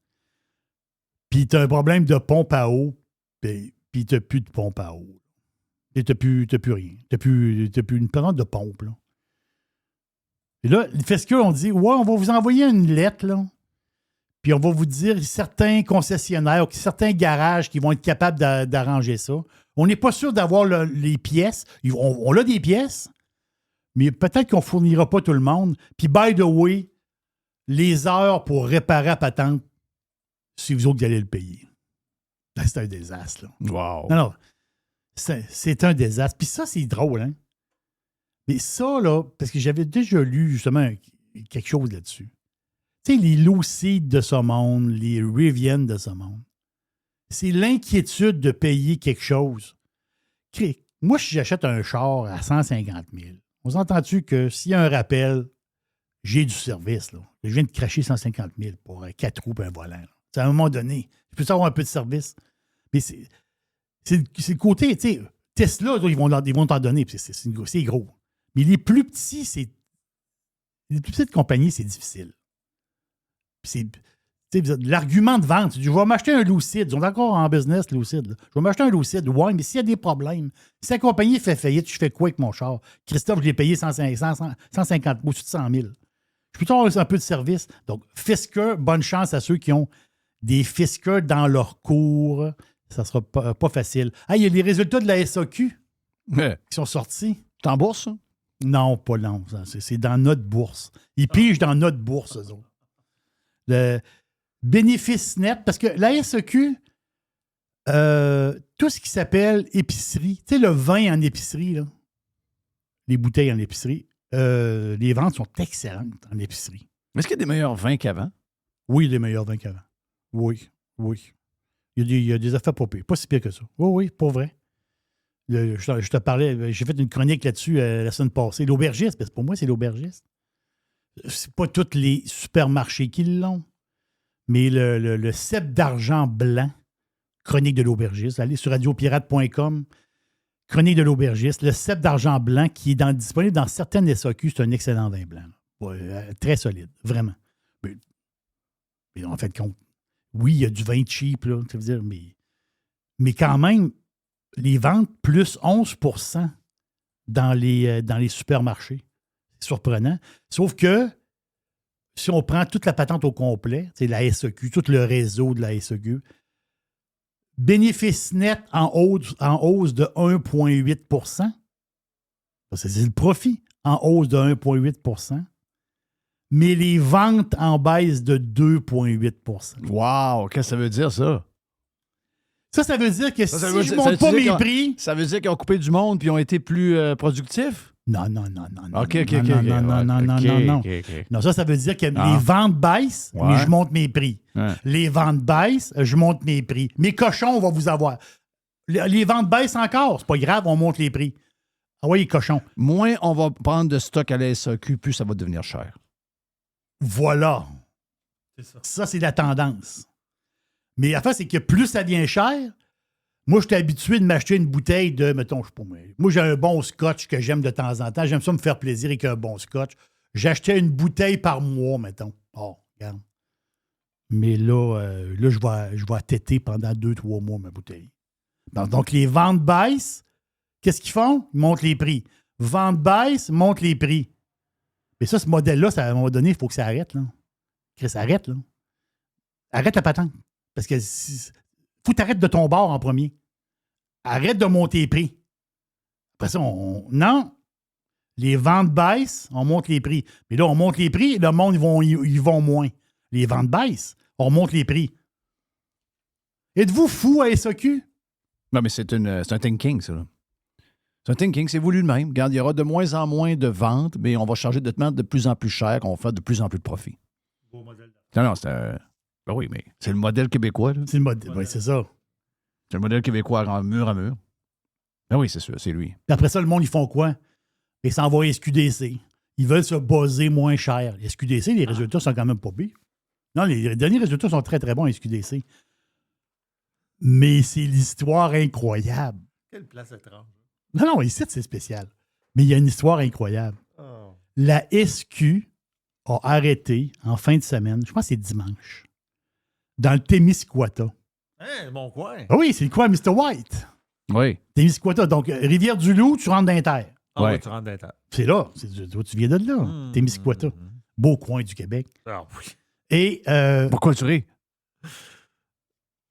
Puis t'as un problème de pompe à eau, puis t'as plus de pompe à eau. Et t'as plus rien. T'as plus une patente de pompe, là. Et là, les Fisker ont dit, ouais, on va vous envoyer une lettre, là. Puis on va vous dire certains concessionnaires, certains garages qui vont être capables d'arranger ça. On n'est pas sûr d'avoir les pièces. On a des pièces, mais peut-être qu'on ne fournira pas tout le monde. Puis, by the way, les heures pour réparer la patente, c'est vous autres qui allez le payer. C'est un désastre, là. Wow. Non, c'est un désastre. Puis ça, c'est drôle, hein? Mais ça, là, parce que j'avais déjà lu justement quelque chose là-dessus. Tu sais, les Lucid de ce monde, les Rivian de ce monde, c'est l'inquiétude de payer quelque chose. Moi, si j'achète un char à 150 000, on s'entend-tu que s'il y a un rappel, j'ai du service, là. Je viens de cracher 150 000 pour 4 roues et un volant. À un moment donné, je peux avoir un peu de service. Mais c'est le côté, tu sais, Tesla, ils vont t'en donner, c'est gros. Mais les plus petites compagnies, c'est difficile. L'argument de vente, je vais m'acheter un Lucid. Ils sont encore en business, Lucid. Là. Je vais m'acheter un Lucid. Ouais, mais s'il y a des problèmes, si la compagnie fait faillite, je fais quoi avec mon char? Christophe, je l'ai payé 150 ou 100 000. Je peux avoir un peu de service. Donc, Fisker, bonne chance à ceux qui ont des Fisker dans leur cours, Ça sera pas facile. Ah, il y a les résultats de la SAQ qui sont sortis. C'est en bourse, ça? Non, pas non. C'est dans notre bourse. Ils pigent dans notre bourse, eux autres. Le bénéfice net, parce que la SAQ, tout ce qui s'appelle épicerie, tu sais, le vin en épicerie, là, les bouteilles en épicerie, les ventes sont excellentes en épicerie. Est-ce qu'il y a des meilleurs vins qu'avant? Oui, les meilleurs vins qu'avant. Oui. Il y a des affaires pas pires. Pas si pire que ça. Oui, pour vrai. Je te parlais, j'ai fait une chronique là-dessus la semaine passée. L'aubergiste, parce que pour moi, c'est l'aubergiste. C'est pas tous les supermarchés qui l'ont, mais le cep d'argent blanc, chronique de l'aubergiste. Allez sur radiopirate.com, chronique de l'aubergiste. Le cep d'argent blanc qui est disponible dans certaines SAQ, c'est un excellent vin blanc. Ouais, très solide, vraiment. Mais en fait, oui, il y a du vin cheap, là, ça veut dire, mais quand même, les ventes plus 11% dans les supermarchés. C'est surprenant. Sauf que si on prend toute la patente au complet, c'est la SAQ, tout le réseau de la SAQ, bénéfice net en hausse de 1,8%. C'est le profit en hausse de 1,8%. Mais les ventes en baisse de 2,8%. Wow! Qu'est-ce que ça veut dire, ça? Ça veut dire que si je ne monte pas mes prix... Ça veut dire qu'ils ont coupé du monde puis ils ont été plus productifs? Non. OK. Non. Non, ça veut dire que les ventes baissent, mais je monte mes prix. Ouais. Les ventes baissent, je monte mes prix. Mes cochons, on va vous avoir. Les ventes baissent encore, c'est pas grave, on monte les prix. Ah oui, les cochons. Moins on va prendre de stock à la SAQ, plus ça va devenir cher. Voilà. C'est ça. Ça, c'est la tendance. Mais la fin, c'est que plus ça devient cher, moi, je suis habitué de m'acheter une bouteille de, mettons, je sais pas moi, j'ai un bon scotch que j'aime de temps en temps. J'aime ça me faire plaisir avec un bon scotch. J'achetais une bouteille par mois, mettons. Oh, regarde. Mais là, je vais téter pendant 2-3 mois ma bouteille. Donc, les ventes baissent. Qu'est-ce qu'ils font? Ils montent les prix. Ventes baissent, montent les prix. Mais ça, ce modèle-là, à un moment donné, il faut que ça arrête, là. Que ça arrête, là. Arrête la patente. Parce que faut que tu arrêtes de ton bord en premier. Arrête de monter les prix. Après ça, non. Les ventes baissent, on monte les prix. Mais là, on monte les prix, le monde, ils vont moins. Les ventes baissent, on monte les prix. Êtes-vous fou à SAQ? Non, mais c'est un thinking, ça. Là. C'est un thinking, c'est voulu de même. Regarde, il y aura de moins en moins de ventes, mais on va charger de de plus en plus cher, on va faire de plus en plus de profit. Beau modèle. Non, c'est un... Ben oui, mais c'est le modèle québécois. Là. C'est le modèle, oui, c'est ça. C'est le modèle québécois en mur à mur. Ben oui, c'est sûr, c'est lui. Puis après ça, le monde, ils font quoi? Ils s'en vont à SQDC. Ils veulent se buzzer moins cher. Les SQDC, les résultats sont quand même pas pires. Non, les derniers résultats sont très, très bons à SQDC. Mais c'est l'histoire incroyable. Quelle place étrange. Non, ici, c'est spécial. Mais il y a une histoire incroyable. Oh. La SQ a arrêté en fin de semaine, je pense que c'est dimanche, dans le Témiscouata. Hein, mon coin. Ah oui, c'est le coin Mr. White. Oui. Témiscouata. Donc, Rivière-du-Loup, tu rentres dans les terres. Ah Ouais. oui, tu rentres dans les tables. C'est là. Tu viens de là. Témiscouata. Beau coin du Québec. Ah oui. Et Pourquoi tu ris?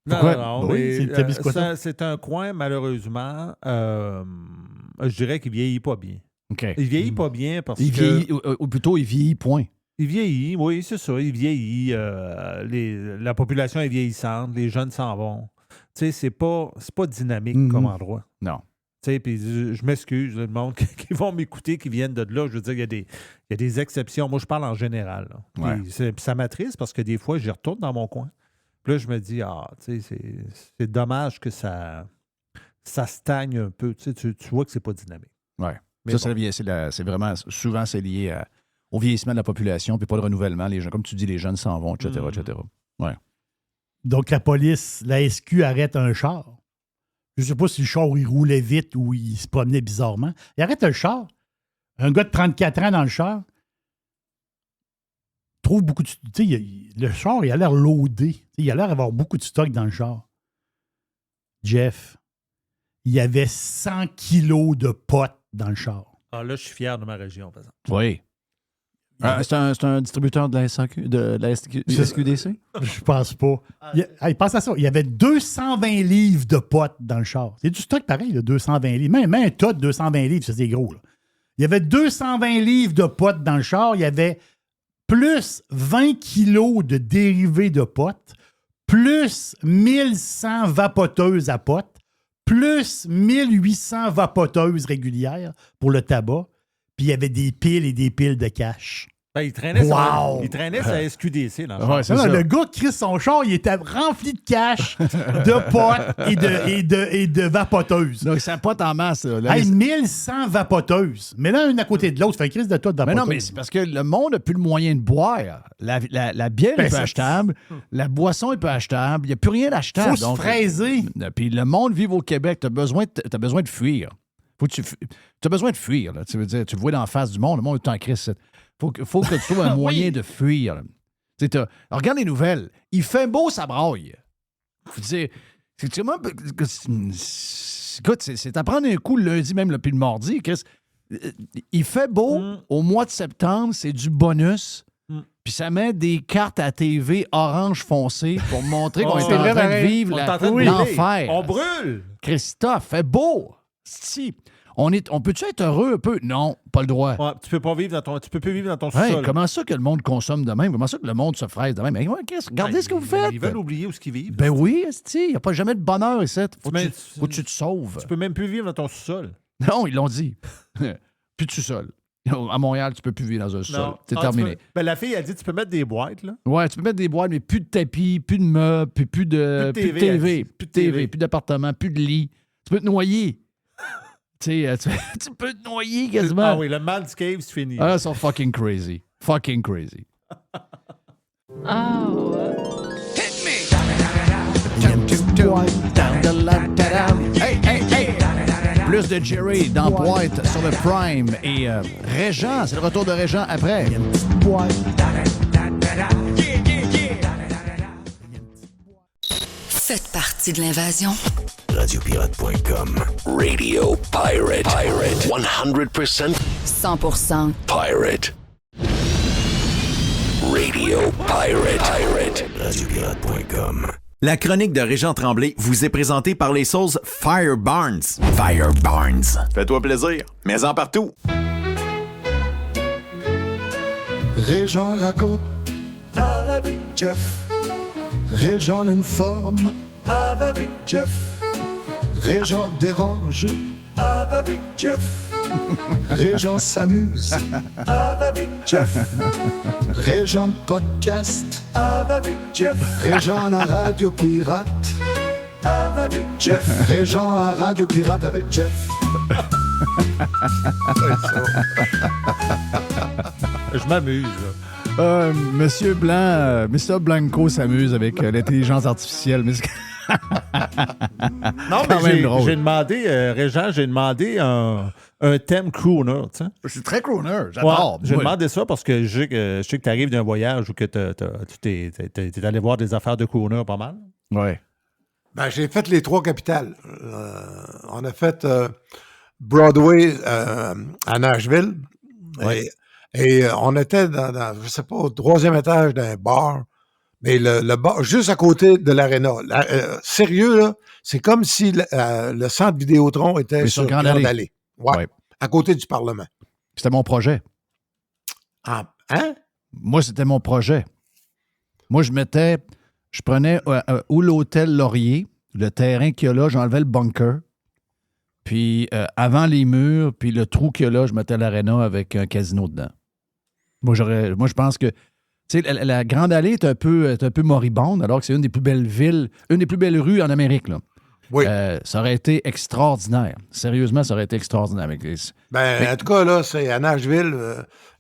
Non, Pourquoi? non, Oui, mais, c'est le Témiscouata. c'est un coin, malheureusement, je dirais qu'il vieillit pas bien. OK. Il vieillit pas bien parce Il que... vieillit, ou plutôt, il vieillit, point. Il vieillit, oui, c'est ça. Il vieillit. La population est vieillissante. Les jeunes s'en vont. Tu sais, c'est pas dynamique comme endroit. Non. Tu sais, puis je m'excuse, le monde qui vont m'écouter, qui viennent de là. Je veux dire, il y a des exceptions. Moi, je parle en général. Là. Ouais. Puis ça m'attriste parce que des fois, j'y retourne dans mon coin. Puis là, je me dis, tu sais, c'est dommage que ça stagne un peu. Tu sais, tu vois que c'est pas dynamique. Ouais. Mais Ça, bon. c'est vraiment, souvent, c'est lié au vieillissement de la population, puis pas le renouvellement. Les gens, comme tu dis, les jeunes s'en vont, etc., etc. Ouais. donc, la police, la SQ arrête un char. Je ne sais pas si le char, il roulait vite ou il se promenait bizarrement. Il arrête le char. Un gars de 34 ans dans le char trouve beaucoup de... Tu sais, le char, il a l'air loadé. Il a l'air d'avoir beaucoup de stock dans le char. Jeff, il y avait 100 kilos de potes dans le char. Ah, là, je suis fier de ma région, par exemple. Oui. C'est un distributeur de la SAQ, de la SQDC? Je pense pas. Pense à ça. Il y avait 220 livres de potes dans le char. C'est du stock pareil, là, 220 livres. Même un tas de 220 livres, c'est gros. Là. Il y avait 220 livres de potes dans le char. Il y avait plus 20 kilos de dérivés de potes, plus 1100 vapoteuses à potes, plus 1800 vapoteuses régulières pour le tabac. Puis il y avait des piles et des piles de cash. Ben, il traînait Wow! il traînait sa SQDC dans le char. Ouais, c'est ça. Le gars qui crisse son char, il était rempli de cash, de potes et de vapoteuses. Donc, ça pote en masse. Là. Hey, 1100 vapoteuses. Mais là, une à côté de l'autre, fait un crise de tas de Mais vapoteuses. non, mais c'est parce que le monde n'a plus le moyen de boire. La bière est peu achetable. La boisson est peu achetable. Il n'y a plus rien d'achetable. Faut se fraiser. Puis le monde vit au Québec. Tu as besoin de fuir. Tu as besoin de fuir. Là. Tu veux dire, tu le vois dans la face du monde. Le monde est en crise. Faut que tu trouves un moyen de fuir. Regarde les nouvelles. Il fait beau, ça braille. C'est à prendre un coup le lundi, même puis le mardi. Chris. Il fait beau au mois de septembre, c'est du bonus. Puis ça met des cartes à TV orange foncé pour montrer qu'on est en train de vivre l'enfer. On brûle! Christophe, fait beau. Si. On peut-tu être heureux un peu? Non, pas le droit. Ouais, tu peux plus vivre dans ton Hey, sous-sol. comment ça que le monde consomme de même? Comment ça que le monde se fraise de même? Hey, regardez ce que vous faites. Ils veulent oublier où ce qu'ils vivent. Ben oui, il n'y a pas jamais de bonheur ici. Faut Mais que tu te sauves. Tu peux même plus vivre dans ton sous-sol. Non, ils l'ont dit. Plus de sous-sol. À Montréal, tu peux plus vivre dans un sous-sol. C'est terminé. La fille a dit tu peux mettre des boîtes, là. Ouais, tu peux mettre des boîtes, mais plus de tapis, plus de meubles, puis plus de TV, plus de d'appartement, plus de lit. Tu peux te noyer. Tu peux te noyer quasiment. Ah oui, le mal du cave, c'est fini. Ah, ils sont fucking crazy. Fucking crazy. Hey, hey, hey! Plus de Jerry dans Boîte sur le Prime. Et Régent, c'est le retour de Régent après. Faites partie de l'invasion. Radiopirate.com. Radio Pirate. 100% 100% pirate. Radio Pirate. Radiopirate.com. La chronique de Régent Tremblay vous est présentée par les sauces Fire Barnes. Fire Barnes. Fais-toi plaisir, mets-en partout. Régent raconte avec Jeff. Régent informe avec Jeff. Régent dérange avec Jeff. Régent s'amuse avec Jeff. Régent podcast avec Jeff. Régent à Radio Pirate avec Jeff. Régent à Radio Pirate avec Jeff. Je m'amuse. Monsieur Blanc, Mr. Blanco s'amuse avec l'intelligence artificielle. Non, mais j'ai demandé, Régent, un thème crooner, tu sais. C'est très crooner, j'adore. Ouais, j'ai demandé ça parce que je sais que tu arrives d'un voyage où que tu t'es allé voir des affaires de crooner pas mal. Ouais. Ben, j'ai fait les trois capitales. On a fait Broadway à Nashville. Ouais. Et on était dans, je sais pas, au troisième étage d'un bar. Mais le bar, juste à côté de l'aréna. Sérieux, là, c'est comme si le centre Vidéotron était sur Grande Allée. Ouais. À côté du Parlement. C'était mon projet. Ah, hein? Moi, c'était mon projet. Moi, je prenais où l'hôtel Laurier, le terrain qu'il y a là, j'enlevais le bunker. Puis avant les murs, puis le trou qu'il y a là, je mettais l'aréna avec un casino dedans. Moi, je pense que tu sais, la Grande Allée est un peu moribonde, alors que c'est une des plus belles villes, une des plus belles rues en Amérique, là. Oui. Ça aurait été extraordinaire. Sérieusement, ça aurait été extraordinaire. En tout cas, là, c'est à Nashville,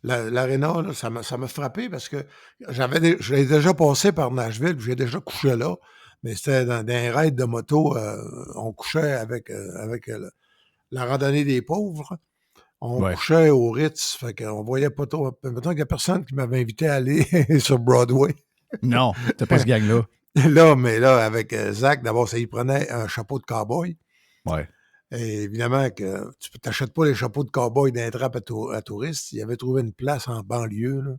l'aréna, là, ça m'a frappé parce que j'avais déjà passé par Nashville, j'ai déjà couché là, mais c'était dans un raid de moto, on couchait avec la randonnée des pauvres. On couchait au Ritz, fait qu'on voyait pas trop. Mettons qu'il y a personne qui m'avait invité à aller sur Broadway. Non, t'as pas ce gang-là. Là, mais là, avec Zach, d'abord, ça y prenait un chapeau de cow-boy. Ouais. Et évidemment que tu t'achètes pas les chapeaux de cow-boy d'un trappe à touristes. Il avait trouvé une place en banlieue, là.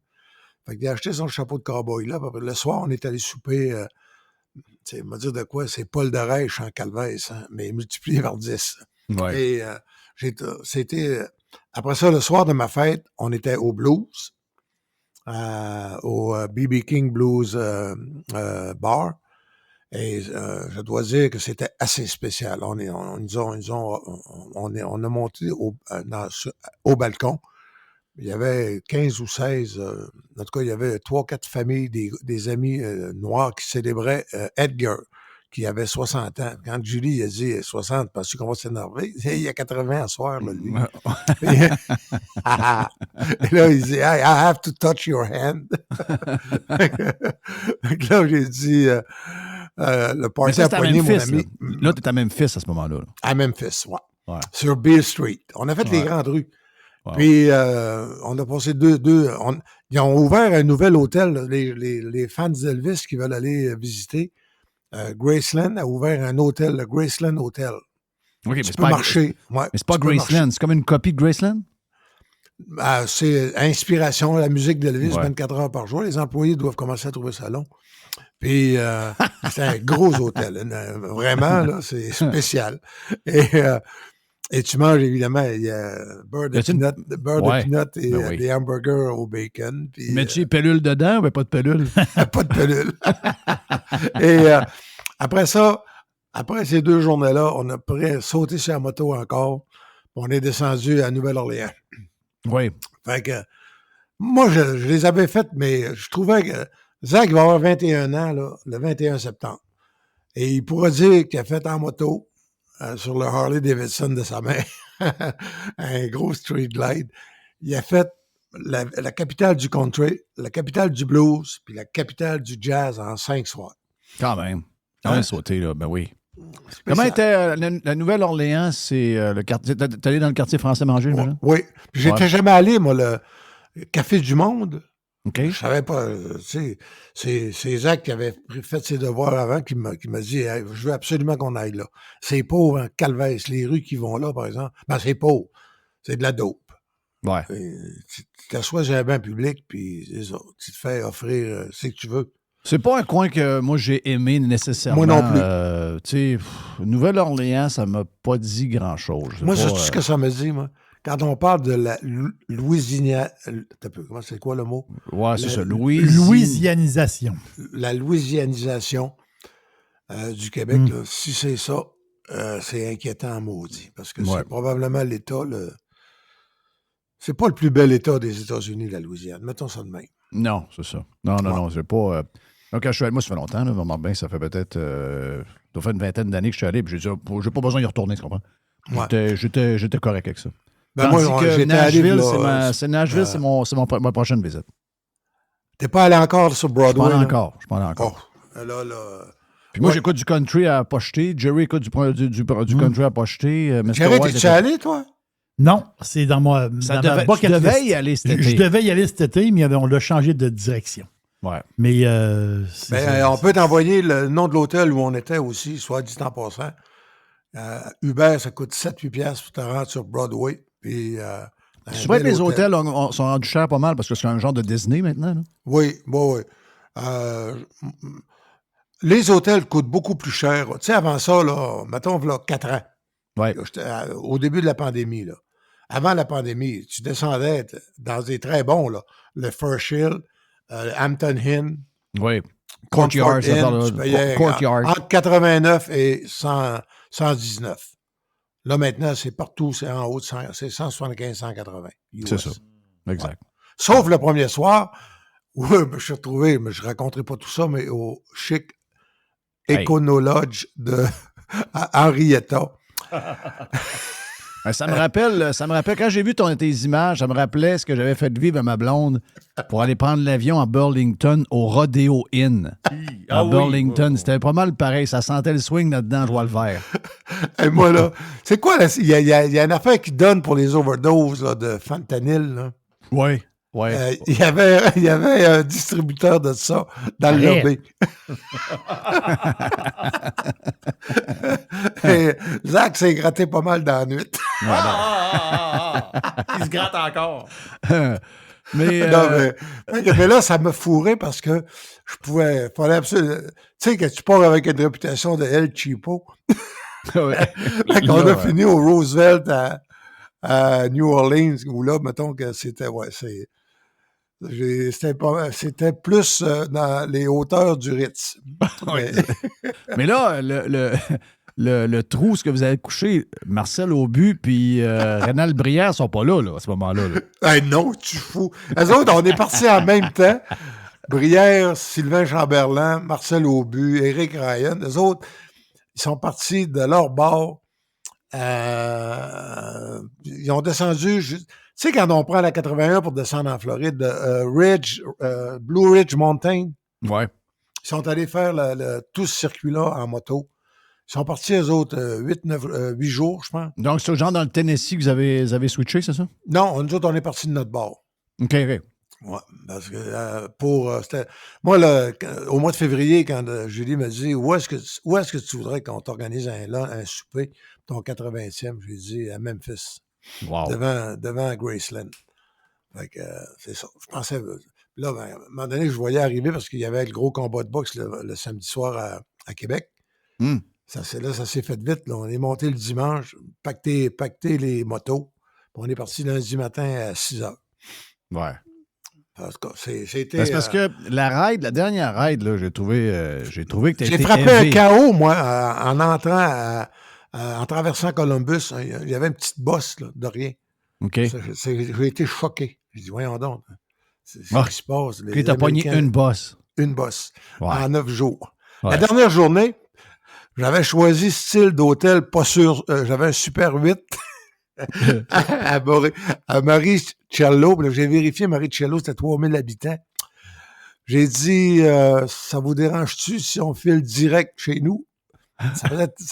Fait qu'il a acheté son chapeau de cow-boy là. Le soir, on est allé souper. Tu sais, m'a dit de quoi? C'est Paul de Rêche en Calvès, hein, mais multiplié par 10. Ouais. Et c'était... Après ça, le soir de ma fête, on était au Blues, au B.B. King Blues Bar. Et je dois dire que c'était assez spécial. On a monté au balcon. Il y avait 15 ou 16, en tout cas, il y avait 3-4 familles, des amis noirs qui célébraient Edgar, qui avait 60 ans. Quand Julie a dit 60, penses-tu qu'on va s'énerver? Il y a 80 à soir, là, lui. Et là, il dit, I have to touch your hand. Donc là, j'ai dit, le party a poigné mon ami. Là, tu es à Memphis à ce moment-là. À Memphis, ouais. Sur Beale Street. On a fait les grandes rues. Wow. Puis, on a passé ils ont ouvert un nouvel hôtel, là, les fans d'Elvis qui veulent aller visiter. Graceland a ouvert un hôtel, le Graceland Hotel. OK, tu peux marcher. Ouais, mais c'est pas Graceland, c'est comme une copie de Graceland? C'est inspiration, la musique d'Elvis, 24 heures par jour. Les employés doivent commencer à trouver ça long. Puis, c'est un gros hôtel. Vraiment, là, c'est spécial. Et tu manges, évidemment, il y a beurre de peanut et des hamburgers au bacon. Puis, mets-tu pelule dedans ou pas de pelule? Pas de pelule. Et après ça, après ces 2 journées-là, on a sauté sur la moto encore. On est descendu à Nouvelle-Orléans. Oui. Fait que moi, je les avais faites, mais je trouvais que Zach va avoir 21 ans là, le 21 septembre. Et il pourra dire qu'il a fait en moto sur le Harley Davidson de sa mère, un gros street glide. Il a fait la capitale du country, la capitale du blues, puis la capitale du jazz en 5 soirs. Quand même. Quand même sauté, là, ben oui. Spécial. Comment était la Nouvelle-Orléans, c'est le quartier. T'es allé dans le quartier français manger, là? Oui. Puis j'étais jamais allé, moi, le Café du Monde. OK. Je savais pas, tu sais, c'est Zach qui avait fait ses devoirs avant qui m'a dit hey, je veux absolument qu'on aille là. C'est pauvre en Calvès. Les rues qui vont là, par exemple, ben c'est pauvre. C'est de la dope. Ouais. Tu t'assois sur un banc public, puis tu te fais offrir ce que tu veux. C'est pas un coin que moi j'ai aimé nécessairement. Moi non plus. Tu sais, Nouvelle-Orléans, ça m'a pas dit grand-chose. Moi, c'est ce que ça me dit, moi. Quand on parle de la Louisiana... Comment c'est quoi le mot? Ouais, c'est ça. Louisianisation. La louisianisation du Québec, là, si c'est ça, c'est inquiétant, maudit. Parce que c'est probablement l'État... C'est pas le plus bel État des États-Unis, la Louisiane. Mettons ça de même. Non, c'est ça. Non, c'est pas... Donc, quand je suis allé, moi, ça fait longtemps, là, vraiment bien. Ça fait peut-être... ça fait une vingtaine d'années que je suis allé, puis j'ai dit, j'ai pas besoin d'y retourner, tu comprends? Ouais. J'étais correct avec ça. Ben moi, que Nashville, Nashville, c'est ma prochaine visite. T'es pas allé encore sur Broadway? Je suis pas allé encore. Oh, là. Puis moi, j'écoute du country à pocheter. Jerry écoute du country à pocheter. Jerry, t'es-tu allé, toi? Non, c'est dans ma bucket list. Devais y aller cet été. Je devais y aller cet été, mais on l'a changé de direction. Ouais. Mais on peut t'envoyer le nom de l'hôtel où on était aussi, soit dit en passant. Uber, ça coûte 7-8 piastres pour te rendre sur Broadway. Puis, je vois que les hôtels sont rendus chers pas mal parce que c'est un genre de Disney maintenant. Là. Oui. Les hôtels coûtent beaucoup plus cher. Tu sais, avant ça, là, mettons, là, 4 ans. Ouais. Au début de la pandémie, là. Avant la pandémie, tu descendais dans des très bons, là. Le First Hill, Hampton Inn. Oui. Courtyard. Entre 89 et 119. Là, maintenant, c'est partout, c'est en haut de 100, c'est 175, 180. US. C'est ça. Exact. Ouais. Sauf le premier soir, où je suis retrouvé, mais je ne raconterai pas tout ça, mais au chic Econolodge de Henrietta. Ça me rappelle, quand j'ai vu tes images, ça me rappelait ce que j'avais fait vivre à ma blonde pour aller prendre l'avion à Burlington au Rodeo Inn. À Burlington, c'était pas mal pareil. Ça sentait le swing là-dedans, je vois le vert. Et moi, là, c'est quoi, il y a une affaire qui donne pour les overdoses là, de fentanyl, là. Oui. Ouais. Il y avait un distributeur de ça dans le Arrête. lobby. Et Zach s'est gratté pas mal dans la nuit. Il se gratte encore. Mais, Non, mais là, ça m'a fourré parce que fallait absolument. Tu sais, que tu pars avec une réputation de El Cheapo. ouais. Fait qu'on Là, a fini au Roosevelt à New Orleans, où là, mettons que c'était, c'était plus dans les hauteurs du Ritz. Ouais. Mais là, le trou, ce que vous avez couché, Marcel Aubu puis Rénal Brière sont pas là, à ce moment-là. Là. Hey, non, tu fous. Eux autres, on est partis en même temps. Brière, Sylvain Chamberlain, Marcel Aubu, Éric Ryan. Eux autres, ils sont partis de leur bord. Ils ont descendu. Tu sais, quand on prend la 81 pour descendre en Floride, Blue Ridge Mountain, Ouais. ils sont allés faire tout ce circuit-là en moto. Ils sont partis, eux autres, 8 jours, je pense. Donc, c'est genre dans le Tennessee que vous avez switché, c'est ça? Non, nous autres, on est partis de notre bord. OK, OK. Ouais, parce que c'était. Moi, là, au mois de février, quand Julie m'a dit où est-ce que tu voudrais qu'on t'organise un souper pour ton 80e, j'ai dit à Memphis. Wow. Devant Graceland. Fait que c'est ça. Je pensais. Là, à un moment donné, je voyais arriver parce qu'il y avait le gros combat de boxe le samedi soir à Québec. Mm. Ça s'est fait vite. Là. On est monté le dimanche, pacté les motos. Puis on est parti lundi matin à 6 heures. Ouais. Parce que c'était. C'est parce que la dernière raid, là, j'ai trouvé que tu J'ai frappé un KO, moi, en entrant, en traversant Columbus. Il y avait une petite bosse là, de rien. OK. J'ai été choqué. J'ai dit, voyons donc. C'est ce qui se passe. Tu as pogné une bosse. Une bosse. Ouais. En 9 jours. Ouais. La dernière journée, j'avais choisi style d'hôtel pas sûr. J'avais un Super 8 à Maricello. J'ai vérifié, Maricello, c'était 3000 habitants. J'ai dit, ça vous dérange-tu si on file direct chez nous? Ça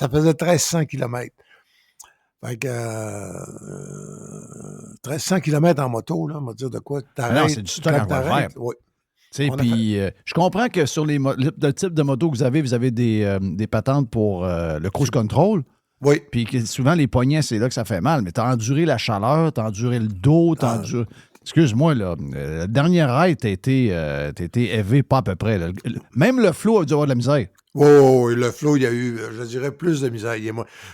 faisait 1300 km. Fait que 1300 km en moto, là, on va dire de quoi? Non, c'est du stock en faire. Oui. Puis, je comprends que sur le type de moto que vous avez des patentes pour le cruise control. Oui. Puis que souvent, les poignets, c'est là que ça fait mal. Mais t'as enduré la chaleur, t'as enduré le dos, t'as enduré... Excuse-moi, là. La dernière ride, t'as été élevé pas à peu près. Là. Même le flow a dû avoir de la misère. Oh, le flow, il y a eu, je dirais, plus de misère.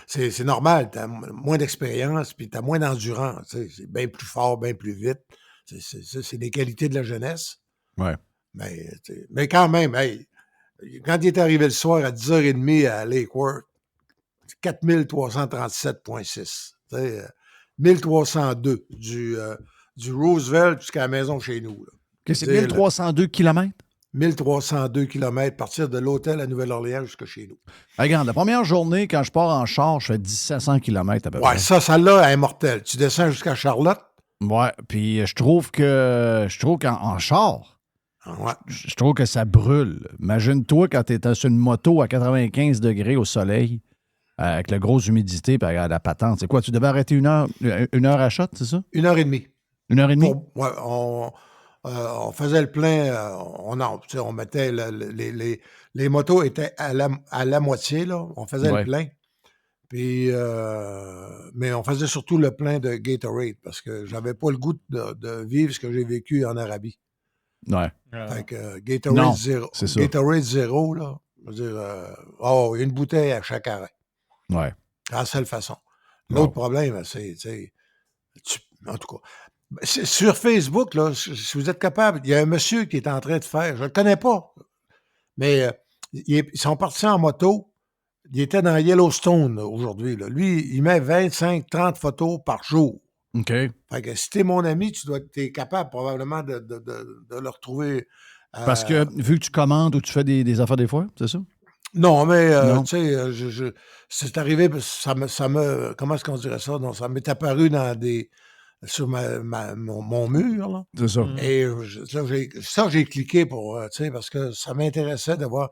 C'est normal, t'as moins d'expérience, puis t'as moins d'endurance. C'est bien plus fort, bien plus vite. C'est des qualités de la jeunesse. Ouais. Mais quand même, hey, quand il est arrivé le soir à 10h30 à Lake Worth, 4337,6. 1302 du Roosevelt jusqu'à la maison chez nous. Là. Que c'est 1302 km? 1302 km, partir de l'hôtel à Nouvelle-Orléans jusqu'à chez nous. Regarde, la première journée, quand je pars en char, je fais 1700 km à peu près. Ouais, ça-là est mortel. Tu descends jusqu'à Charlotte. Ouais, puis je trouve qu'en char, Ouais. je trouve que ça brûle. Imagine-toi quand tu es sur une moto à 95 degrés au soleil, avec la grosse humidité et la patente. C'est quoi, tu devais arrêter une heure à shot, c'est ça? 1h30. 1h30? Ouais, on faisait le plein, on mettait les motos étaient à la moitié, là. On faisait le plein. Puis, mais on faisait surtout le plein de Gatorade parce que j'avais pas le goût de vivre ce que j'ai vécu en Arabie. Ouais. Fait que Gatorade zéro. C'est ça. Gatorade zéro, là. Je veux dire, une bouteille à chaque arrêt. Ouais. C'est la seule façon. L'autre problème, c'est, en tout cas, sur Facebook, là, si vous êtes capable, il y a un monsieur qui est en train de faire, je ne le connais pas, mais ils sont partis en moto. Il était dans Yellowstone là, aujourd'hui. Là. Lui, il met 25-30 photos par jour. OK. Fait que si t'es mon ami, tu dois être capable probablement de le retrouver. Parce que vu que tu commandes ou tu fais des affaires des fois, c'est ça? Non, mais tu sais, c'est arrivé, ça me comment est-ce qu'on dirait ça? Non, ça m'est apparu sur mon mur, là. C'est ça. Et j'ai cliqué pour, tu sais, parce que ça m'intéressait de voir.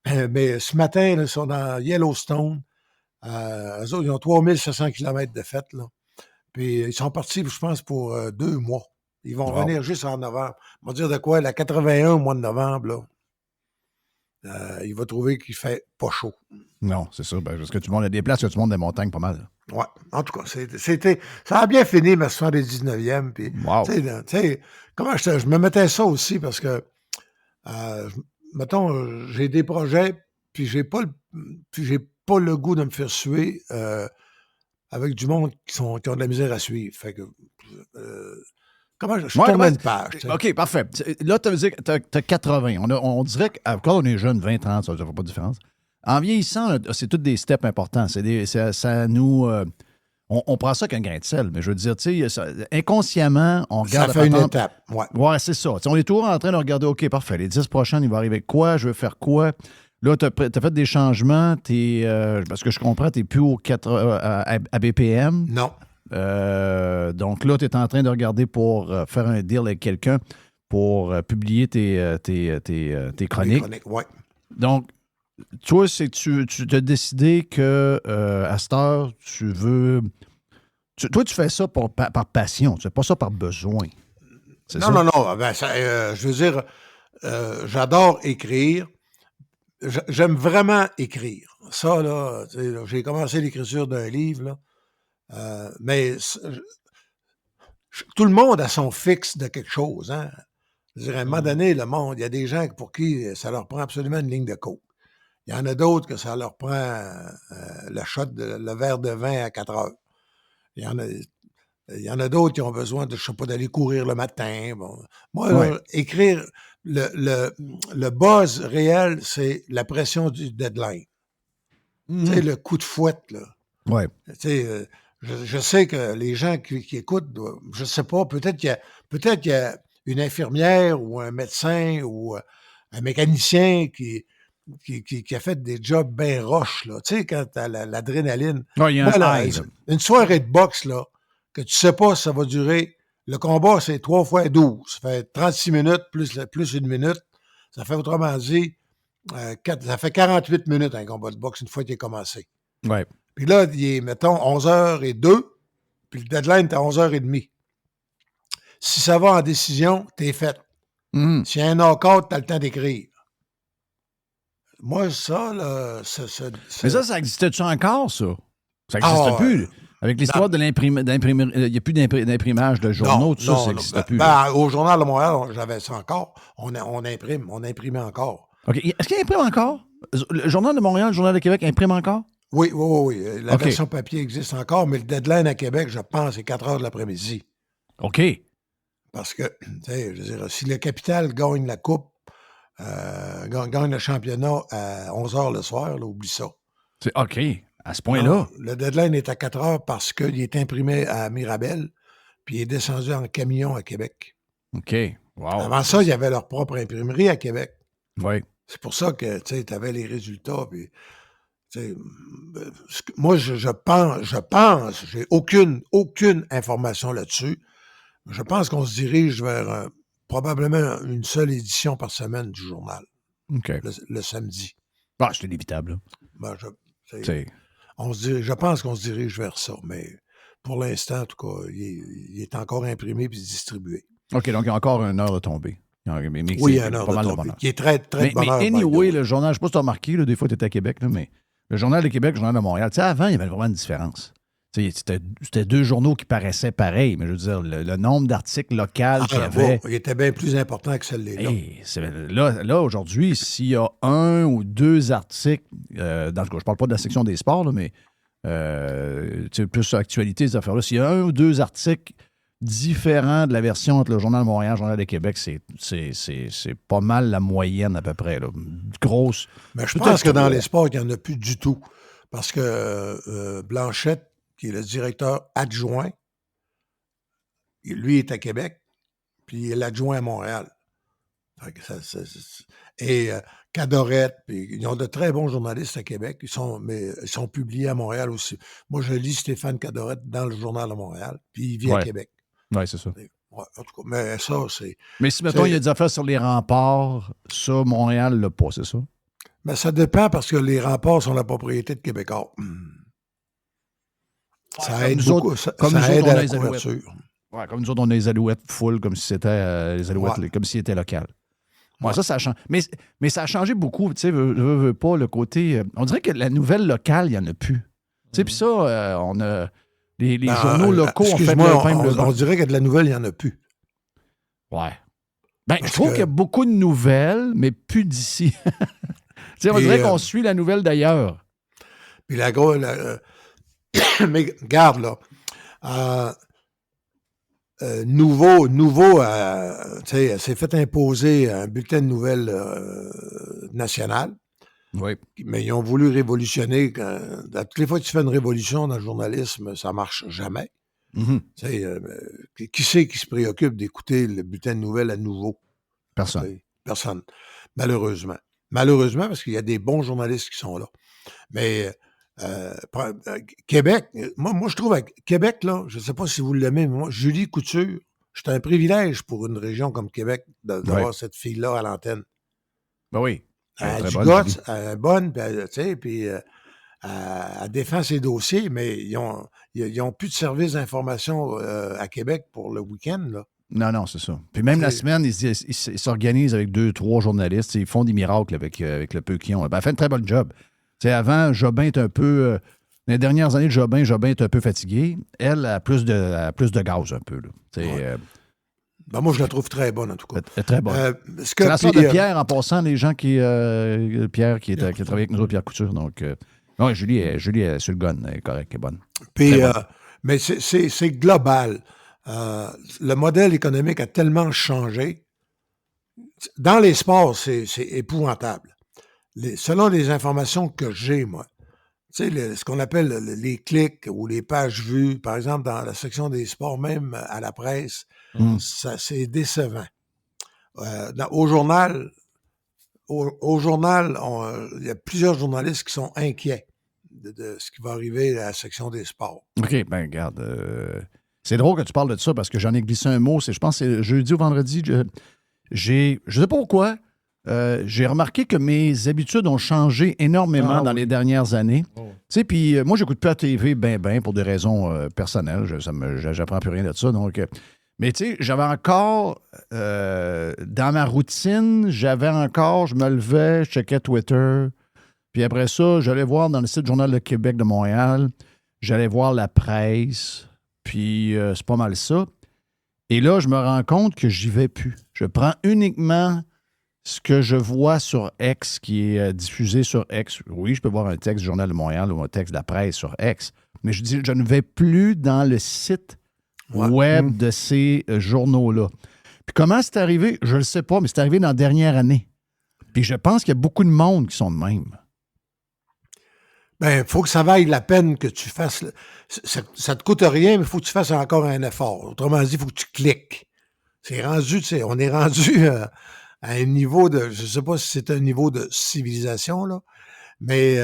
Mais ce matin, là, ils sont dans Yellowstone. Eux autres, ils ont 3700 km de fête, là. Puis ils sont partis, je pense, pour 2 mois. Ils vont Wow. revenir juste en novembre. On va dire de quoi? La 81 au mois de novembre, là, il va trouver qu'il fait pas chaud. Non, c'est ça. Parce que tout le monde a des places, que tout le monde des montagnes pas mal. Ouais. En tout cas, ça a bien fini, ma 79e. Puis, Wow. tu sais, comment je me mettais ça aussi parce que, mettons, j'ai des projets, puis j'ai pas le goût de me faire suer avec du monde qui ont de la misère à suivre. Fait que, comment je tourne une page. Tu sais. OK, parfait. Là, tu as 80. On dirait quand on est jeune, 20, 30, ça ne fait pas de différence. En vieillissant, c'est tous des steps importants. Ça nous... on prend ça qu'un grain de sel, mais je veux dire, tu sais, inconsciemment, on regarde... Ça fait une étape, ouais. Ouais, c'est ça. T'sais, on est toujours en train de regarder, OK, parfait, les 10 prochaines, il va arriver quoi? Je veux faire quoi? Là, tu as fait des changements. Parce que je comprends, tu n'es plus à BPM. Non. Donc là, tu es en train de regarder pour faire un deal avec quelqu'un pour publier tes chroniques. Les chroniques, ouais. Donc, toi, tu as décidé que à cette heure, tu veux... Toi, tu fais ça par passion. Tu fais pas ça par besoin. C'est ça? Non. Ben, je veux dire, j'adore écrire. J'aime vraiment écrire. Ça, là, j'ai commencé l'écriture d'un livre, là. Mais tout le monde a son fixe de quelque chose. Hein? Je veux dire, à un moment donné, le monde, il y a des gens pour qui ça leur prend absolument une ligne de coke. Il y en a d'autres que ça leur prend le verre de vin à 4 heures. Il y en a d'autres qui ont besoin de, je sais pas, d'aller courir le matin. Bon. Moi, là, écrire, le buzz réel, c'est la pression du deadline. Tu sais, le coup de fouette, là. Ouais. Tu sais, je sais que les gens qui écoutent, je sais pas, peut-être qu'il y a une infirmière ou un médecin ou un mécanicien qui a fait des jobs bien roches, là. Tu sais, quand t'as l'adrénaline. Ouais, il y a un high, là. Une soirée de boxe, là, que tu sais pas si ça va durer. Le combat, c'est 3 fois 12. Ça fait 36 minutes plus 1 minute. Ça fait, autrement dit, ça fait 48 minutes un combat de boxe une fois qu'il est commencé. Ouais. Puis là, il est, mettons, 11h02, puis le deadline est à 11h30. Si ça va en décision, t'es fait. Mm-hmm. S'il y a un knock-out, t'as le temps d'écrire. Moi, ça, là, Mais ça existait-tu encore, ça? Ça n'existe plus. Avec l'histoire de l'imprimerie, il n'y a plus d'imprimage de journaux, tout ça, ça n'existe plus. Au Journal de Montréal, j'avais ça encore. On imprimait encore. OK. Est-ce qu'il imprime encore? Le Journal de Montréal, le Journal de Québec imprime encore? Oui. La version papier existe encore, mais le deadline à Québec, je pense, c'est 4 heures de l'après-midi. OK. Parce que, tu sais, je veux dire, si le Capital gagne la coupe, gagne le championnat à 11 heures le soir, là, oublie ça. C'est OK. À ce point-là. Non, le deadline est à 4 heures parce qu'il est imprimé à Mirabel, puis il est descendu en camion à Québec. OK. Wow. Avant ça, il y avait leur propre imprimerie à Québec. Oui. C'est pour ça que, tu avais les résultats. Puis, moi, je pense, j'ai aucune information là-dessus. Je pense qu'on se dirige vers probablement une seule édition par semaine du journal. OK. Le samedi. Ah, c'est inévitable. Ben, je pense qu'on se dirige vers ça, mais pour l'instant, en tout cas, il est encore imprimé puis distribué. OK, donc il y a encore une heure de tombée. Oui, il y a une heure de tombée. Qui est très, très de bonne heure. Mais anyway, le journal, je ne sais pas si tu as remarqué, là, des fois tu étais à Québec, là, mais le Journal de Québec, le Journal de Montréal, tu sais, avant, il y avait vraiment une différence. C'était 2 journaux qui paraissaient pareils, mais je veux dire, le nombre d'articles locaux qu'il y avait... il était bien plus important que celle-là. Là, aujourd'hui, s'il y a 1 ou 2 articles, dans le cas, je parle pas de la section des sports, là, mais plus sur l'actualité, ces affaires-là, s'il y a 1 ou 2 articles différents de la version entre le Journal de Montréal et le Journal de Québec, c'est pas mal la moyenne à peu près. Là. Grosse. Mais je pense que dans les sports, il n'y en a plus du tout. Parce que Blanchette, qui est le directeur adjoint, lui est à Québec, puis il est l'adjoint à Montréal. Et Cadorette, puis ils ont de très bons journalistes à Québec, ils sont publiés à Montréal aussi. Moi, je lis Stéphane Cadorette dans le Journal de Montréal, puis il vit à Québec. Oui, c'est ça. Ouais, en tout cas, mais ça, c'est... Mais si, mettons, il y a des affaires sur les remparts, ça, Montréal l'a pas, c'est ça? Mais ça dépend parce que les remparts sont la propriété de Québécois. Ça aide beaucoup, ça aide à la couverture. Ouais, comme nous autres, on a les Alouettes full, comme si c'était les Alouettes, comme s'ils étaient locales. Ouais, ça a changé. Mais ça a changé beaucoup. Tu sais, veux pas le côté. On dirait que la nouvelle locale, il n'y en a plus. Tu sais, puis ça, on a. Les journaux locaux ont fait le pain on dirait que de la nouvelle, il n'y en a plus. Ouais. Ben, je trouve qu'il y a beaucoup de nouvelles, mais plus d'ici. Tu sais, on dirait qu'on suit la nouvelle d'ailleurs. Puis la grosse. Mais regarde, là. Nouveau, tu sais, s'est fait imposer un bulletin de nouvelles national. Oui. Mais ils ont voulu révolutionner. Toutes les fois que tu fais une révolution dans le journalisme, ça ne marche jamais. Mm-hmm. Tu sais, qui c'est qui se préoccupe d'écouter le bulletin de nouvelles à nouveau? Personne. Personne. Malheureusement. Malheureusement, parce qu'il y a des bons journalistes qui sont là. Mais Québec, moi, je trouve à Québec, là, je ne sais pas si vous l'aimez, mais moi, Julie Couture, c'est un privilège pour une région comme Québec d'avoir cette fille-là à l'antenne. Ben oui. Elle a du gosse, elle est bonne, puis elle défend ses dossiers, mais ils ont plus de service d'information à Québec pour le week-end, là. Non, c'est ça. Puis même la semaine, ils s'organisent avec 2-3 journalistes. Ils font des miracles avec le peu qu'ils ont. Ben, elle fait un très bon job. T'sais, avant, Jobin est un peu... les dernières années de Jobin est un peu fatigué. Elle a plus de gaz un peu. Là. Ben moi, je la trouve très bonne, en tout cas. Très bonne. C'est la sœur de Pierre, en passant, les gens qui... Pierre, qui a travaillé avec nous autres, Pierre Couture. Donc, ouais, Julie est sur le gun. Elle est correcte, elle est bonne. Puis, mais c'est global. Le modèle économique a tellement changé. Dans les sports, c'est épouvantable. Selon les informations que j'ai, moi, tu sais, ce qu'on appelle les clics ou les pages vues, par exemple, dans la section des sports, même à la presse, ça, c'est décevant. Au journal, il y a plusieurs journalistes qui sont inquiets de ce qui va arriver à la section des sports. OK, ben regarde, c'est drôle que tu parles de ça parce que j'en ai glissé un mot. Je pense que c'est jeudi ou vendredi. Je sais pas pourquoi. J'ai remarqué que mes habitudes ont changé énormément dans les dernières années. Tu sais, puis moi, j'écoute plus la TV pour des raisons personnelles. J'apprends plus rien de ça. Donc, mais tu sais, j'avais encore, dans ma routine, je me levais, je checkais Twitter. Puis après ça, j'allais voir dans le site Journal de Québec de Montréal, j'allais voir la presse. Puis c'est pas mal ça. Et là, je me rends compte que j'y vais plus. Je prends uniquement ce que je vois sur X, qui est diffusé sur X. Oui, je peux voir un texte du Journal de Montréal ou un texte de la presse sur X, mais je ne vais plus dans le site web de ces journaux-là. Puis comment c'est arrivé? Je ne le sais pas, mais c'est arrivé dans la dernière année. Puis je pense qu'il y a beaucoup de monde qui sont de même. Ben, il faut que ça vaille la peine que tu fasses. Ça te coûte rien, mais il faut que tu fasses encore un effort. Autrement dit, il faut que tu cliques. On est rendu à un niveau de, je ne sais pas si c'est un niveau de civilisation, là, mais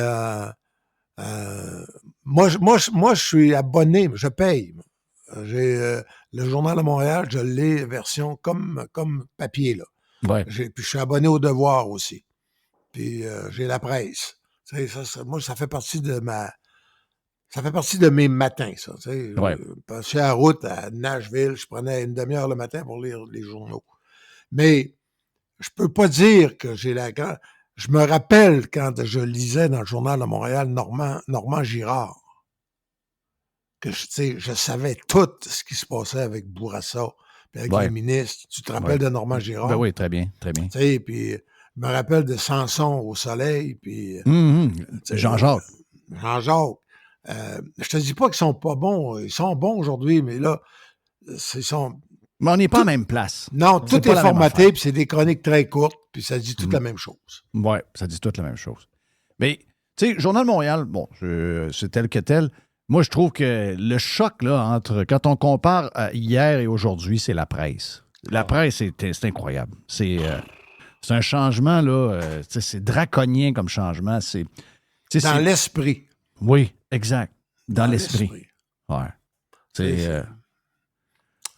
moi, je suis abonné, je paye. J'ai le Journal de Montréal, je l'ai version comme papier, là. Ouais. Puis je suis abonné au Devoir aussi. Puis j'ai la presse. Moi, ça fait partie de mes matins, ça. Ouais. Je passais la route à Nashville, je prenais une demi-heure le matin pour lire les journaux. Mais je peux pas dire que j'ai la grande... Je me rappelle quand je lisais dans le Journal de Montréal Normand Girard, que je savais tout ce qui se passait avec Bourassa, puis avec les ministres. Tu te rappelles de Normand Girard? Ben oui, très bien, très bien. Puis je me rappelle de Samson au soleil, puis... Jean-Jacques. Jean-Jacques. Je te dis pas qu'ils sont pas bons. Ils sont bons aujourd'hui, mais là, mais on n'est pas à la même place. Non, tout est formaté, puis c'est des chroniques très courtes, puis ça dit toute la même chose. Oui, ça dit toute la même chose. Mais, tu sais, Journal de Montréal, bon, c'est tel que tel. Moi, je trouve que le choc, là, entre quand on compare à hier et aujourd'hui, c'est la presse. La presse, c'est incroyable. C'est un changement, là, c'est draconien comme changement. Dans l'esprit. Oui, exact. Dans l'esprit. Ouais.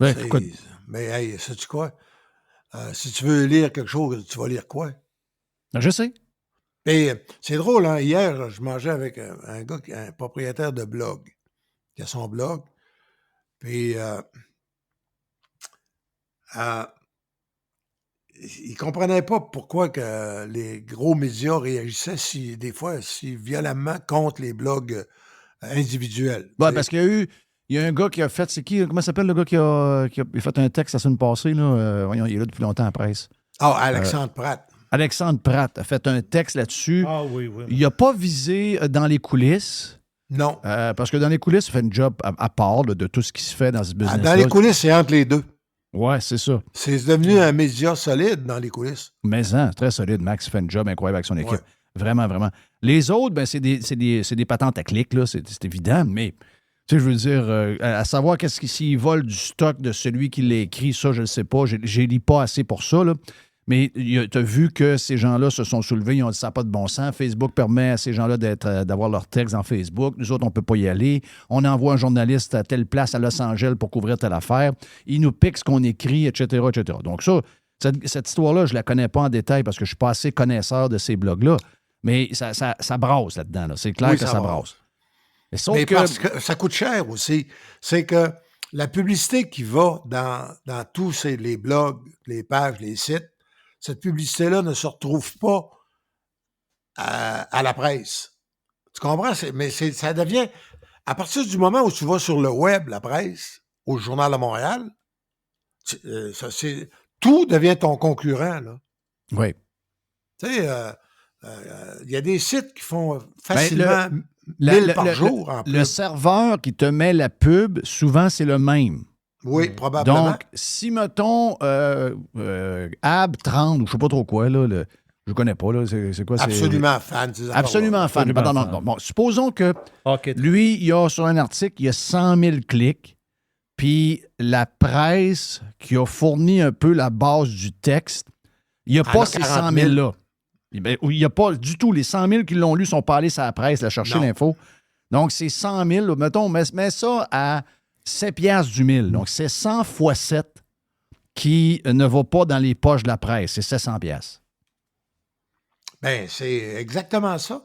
Écoute. Mais, hey, sais-tu quoi? Si tu veux lire quelque chose, tu vas lire quoi? Je sais. Et c'est drôle, hein? Hier, je mangeais avec un gars, un propriétaire de blog, qui a son blog. Puis, ils ne comprenaient pas pourquoi que les gros médias réagissaient des fois si violemment contre les blogs individuels. Ouais, parce qu'il y a un gars qui a fait, c'est qui? Comment s'appelle le gars qui a fait un texte la semaine passée? Là? Voyons, il est là depuis longtemps à la presse. Alexandre Pratt. Alexandre Pratt a fait un texte là-dessus. Ah oui, oui. Il n'a pas visé dans les coulisses. Non. Parce que dans les coulisses, il fait une job à part là, de tout ce qui se fait dans ce business-là. Dans les coulisses, c'est entre les deux. Ouais, c'est ça. C'est devenu un média solide dans les coulisses. Mais très solide. Max fait un job incroyable avec son équipe. Ouais. Vraiment, vraiment. Les autres, ben, c'est des patentes à clics, là, c'est évident, mais tu sais, je veux dire, à savoir s'ils volent du stock de celui qui l'a écrit, ça, je ne sais pas. Je ne lis pas assez pour ça, là. Mais tu as vu que ces gens-là se sont soulevés, ils ont dit ça n'a pas de bon sens. Facebook permet à ces gens-là d'avoir leur texte dans Facebook. Nous autres, on ne peut pas y aller. On envoie un journaliste à telle place à Los Angeles pour couvrir telle affaire. Il nous pique ce qu'on écrit, etc., etc. Donc ça, cette histoire-là, je ne la connais pas en détail parce que je ne suis pas assez connaisseur de ces blogs-là. Mais ça brasse là-dedans. Là. C'est clair que ça brasse. Mais parce que ça coûte cher aussi. C'est que la publicité qui va dans tous les blogs, les pages, les sites, cette publicité-là ne se retrouve pas à la presse. Tu comprends? Ça devient... À partir du moment où tu vas sur le web, la presse, au Journal de Montréal, tout devient ton concurrent. Là. Oui. Tu sais, il y a des sites qui font facilement 1000 par jour. En plus. Le serveur qui te met la pub, souvent, c'est le même. Oui, probablement. Donc, si, mettons, Ab30 ou je ne sais pas trop quoi, là, je ne connais pas, là, c'est quoi? Absolument fan. Absolument fan. Bon, supposons que lui, il a sur un article, il y a 100 000 clics, puis la presse qui a fourni un peu la base du texte, il n'y a pas ces 100 000-là. Il n'y a pas du tout. Les 100 000 qui l'ont lu ne sont pas allés sur la presse, chercher l'info. Donc, c'est 100 000. Mettons, mets ça à 7 piastres du 1000. Donc, c'est 100 fois 7 qui ne va pas dans les poches de la presse. C'est 700 piastres. Bien, c'est exactement ça.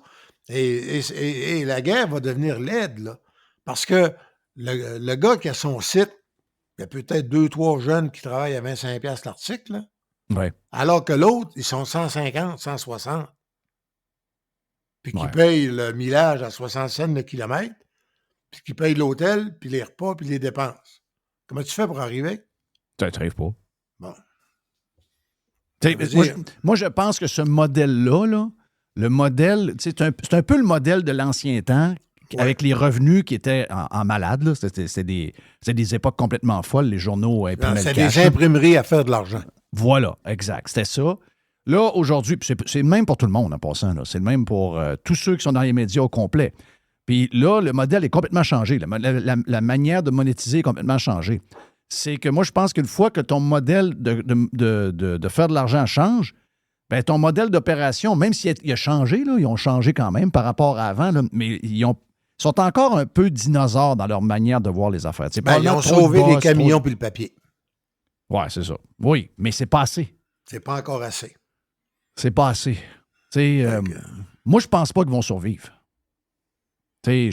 Et la guerre va devenir laide, là. Parce que le gars qui a son site, il y a peut-être 2-3 jeunes qui travaillent à 25 piastres l'article, là. Ouais. Alors que l'autre, ils sont 150, 160. Puis qui Ouais. payent le millage à 60 cents le kilomètre, puis qui payent l'hôtel, puis les repas, puis les dépenses. Comment tu fais pour arriver? Ça n'arrive pas. Bon. Moi, je pense que ce modèle-là, là, le modèle, c'est un peu le modèle de l'ancien temps, avec les revenus qui étaient en malade. Là. C'était des époques complètement folles, les journaux imprimaient c'est le cash. des imprimeries à faire de l'argent. Voilà, exact. C'était ça. Là, aujourd'hui, c'est le même pour tout le monde en passant. Là. C'est le même pour tous ceux qui sont dans les médias au complet. Puis là, le modèle est complètement changé. La manière de monétiser est complètement changée. C'est que moi, je pense qu'une fois que ton modèle de faire de l'argent change, bien, ton modèle d'opération, même s'il a changé, là, ils ont changé quand même par rapport à avant, là, mais ils sont encore un peu dinosaures dans leur manière de voir les affaires. Ils ont sauvé les camions puis le papier. Oui, c'est ça. Oui, mais c'est pas assez. C'est pas encore assez. C'est pas assez. Moi, je pense pas qu'ils vont survivre. Il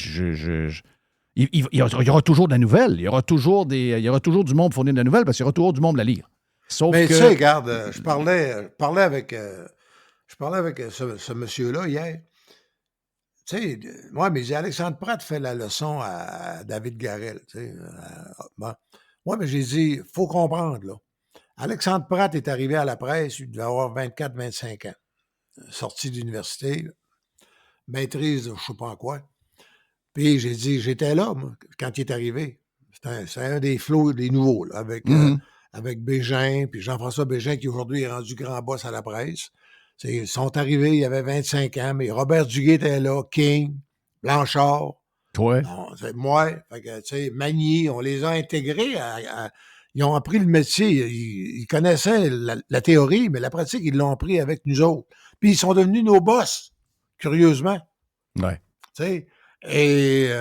y aura toujours de la nouvelle. Il y aura toujours du monde pour fournir de la nouvelle parce qu'il y aura toujours du monde à lire. Sauf mais que... tu sais, regarde, je parlais avec ce monsieur-là hier. Tu sais, moi, mais j'ai Alexandre Pratt fait la leçon à David Garrel. Tu sais, bon. Moi, mais j'ai dit, il faut comprendre, là. Alexandre Pratt est arrivé à la presse, il devait avoir 24-25 ans. Sorti d'université, maîtrise, je ne sais pas en quoi. Puis j'ai dit, j'étais là, moi, quand il est arrivé. C'est un des flots, des nouveaux, là, avec Bégin, puis Jean-François Bégin, qui aujourd'hui est rendu grand boss à la presse. Ils sont arrivés, il y avait 25 ans, mais Robert Duguay était là, King, Blanchard. Toi? Moi, Magny, on les a intégrés ils ont appris le métier, ils connaissaient la théorie, mais la pratique, ils l'ont appris avec nous autres. Puis ils sont devenus nos boss, curieusement. Ouais. Et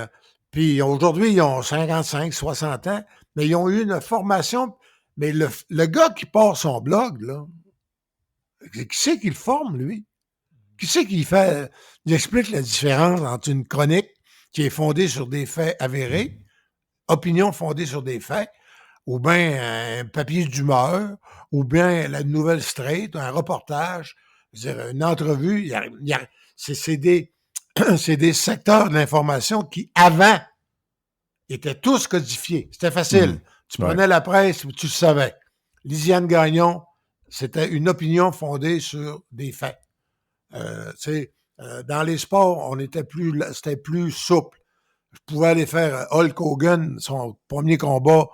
puis aujourd'hui, ils ont 55, 60 ans, mais ils ont eu une formation. Mais le gars qui part son blog, là, qui c'est qu'il forme, lui? Qui c'est qui fait? Il explique la différence entre une chronique qui est fondée sur des faits avérés, opinion fondée sur des faits, ou bien un papier d'humeur, ou bien la nouvelle straight, un reportage, je veux dire, une entrevue. C'est des secteurs de l'information qui, avant, étaient tous codifiés. C'était facile. Tu prenais la presse, tu le savais. Lisiane Gagnon, c'était une opinion fondée sur des faits. Dans les sports, c'était plus souple. Je pouvais aller faire Hulk Hogan, son premier combat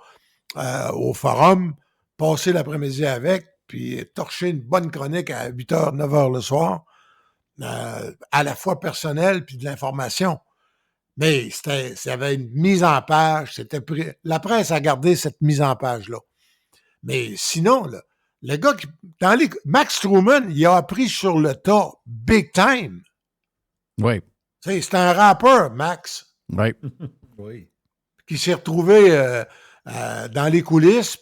au Forum, passer l'après-midi avec, puis torcher une bonne chronique à 8h, 9h le soir, à la fois personnelle puis de l'information. Mais il y avait une mise en page, la presse a gardé cette mise en page-là. Mais sinon, là, le gars Max Truman, il a appris sur le tas, big time. Oui. C'est un rappeur, Max. Oui. Oui. Qui s'est retrouvé dans les coulisses.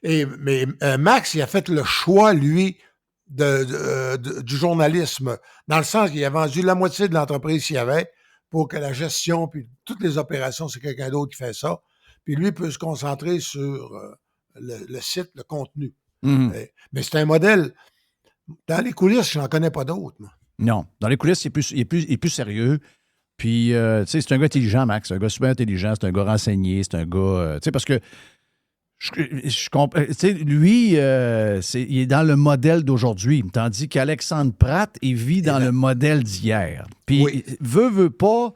Mais Max, il a fait le choix, lui, du journalisme, dans le sens qu'il a vendu la moitié de l'entreprise qu'il y avait pour que la gestion, puis toutes les opérations, c'est quelqu'un d'autre qui fait ça. Puis lui peut se concentrer sur le site, le contenu. Mm-hmm. Mais c'est un modèle. Dans les coulisses, je n'en connais pas d'autres. Moi. Non. Dans les coulisses, il est plus sérieux. Puis, tu sais, c'est un gars intelligent, Max. C'est un gars super intelligent. C'est un gars renseigné. C'est un gars... tu sais, parce que je comprends... Tu sais, lui, il est dans le modèle d'aujourd'hui. Tandis qu'Alexandre Pratt, il vit dans le modèle d'hier. Puis, veut pas...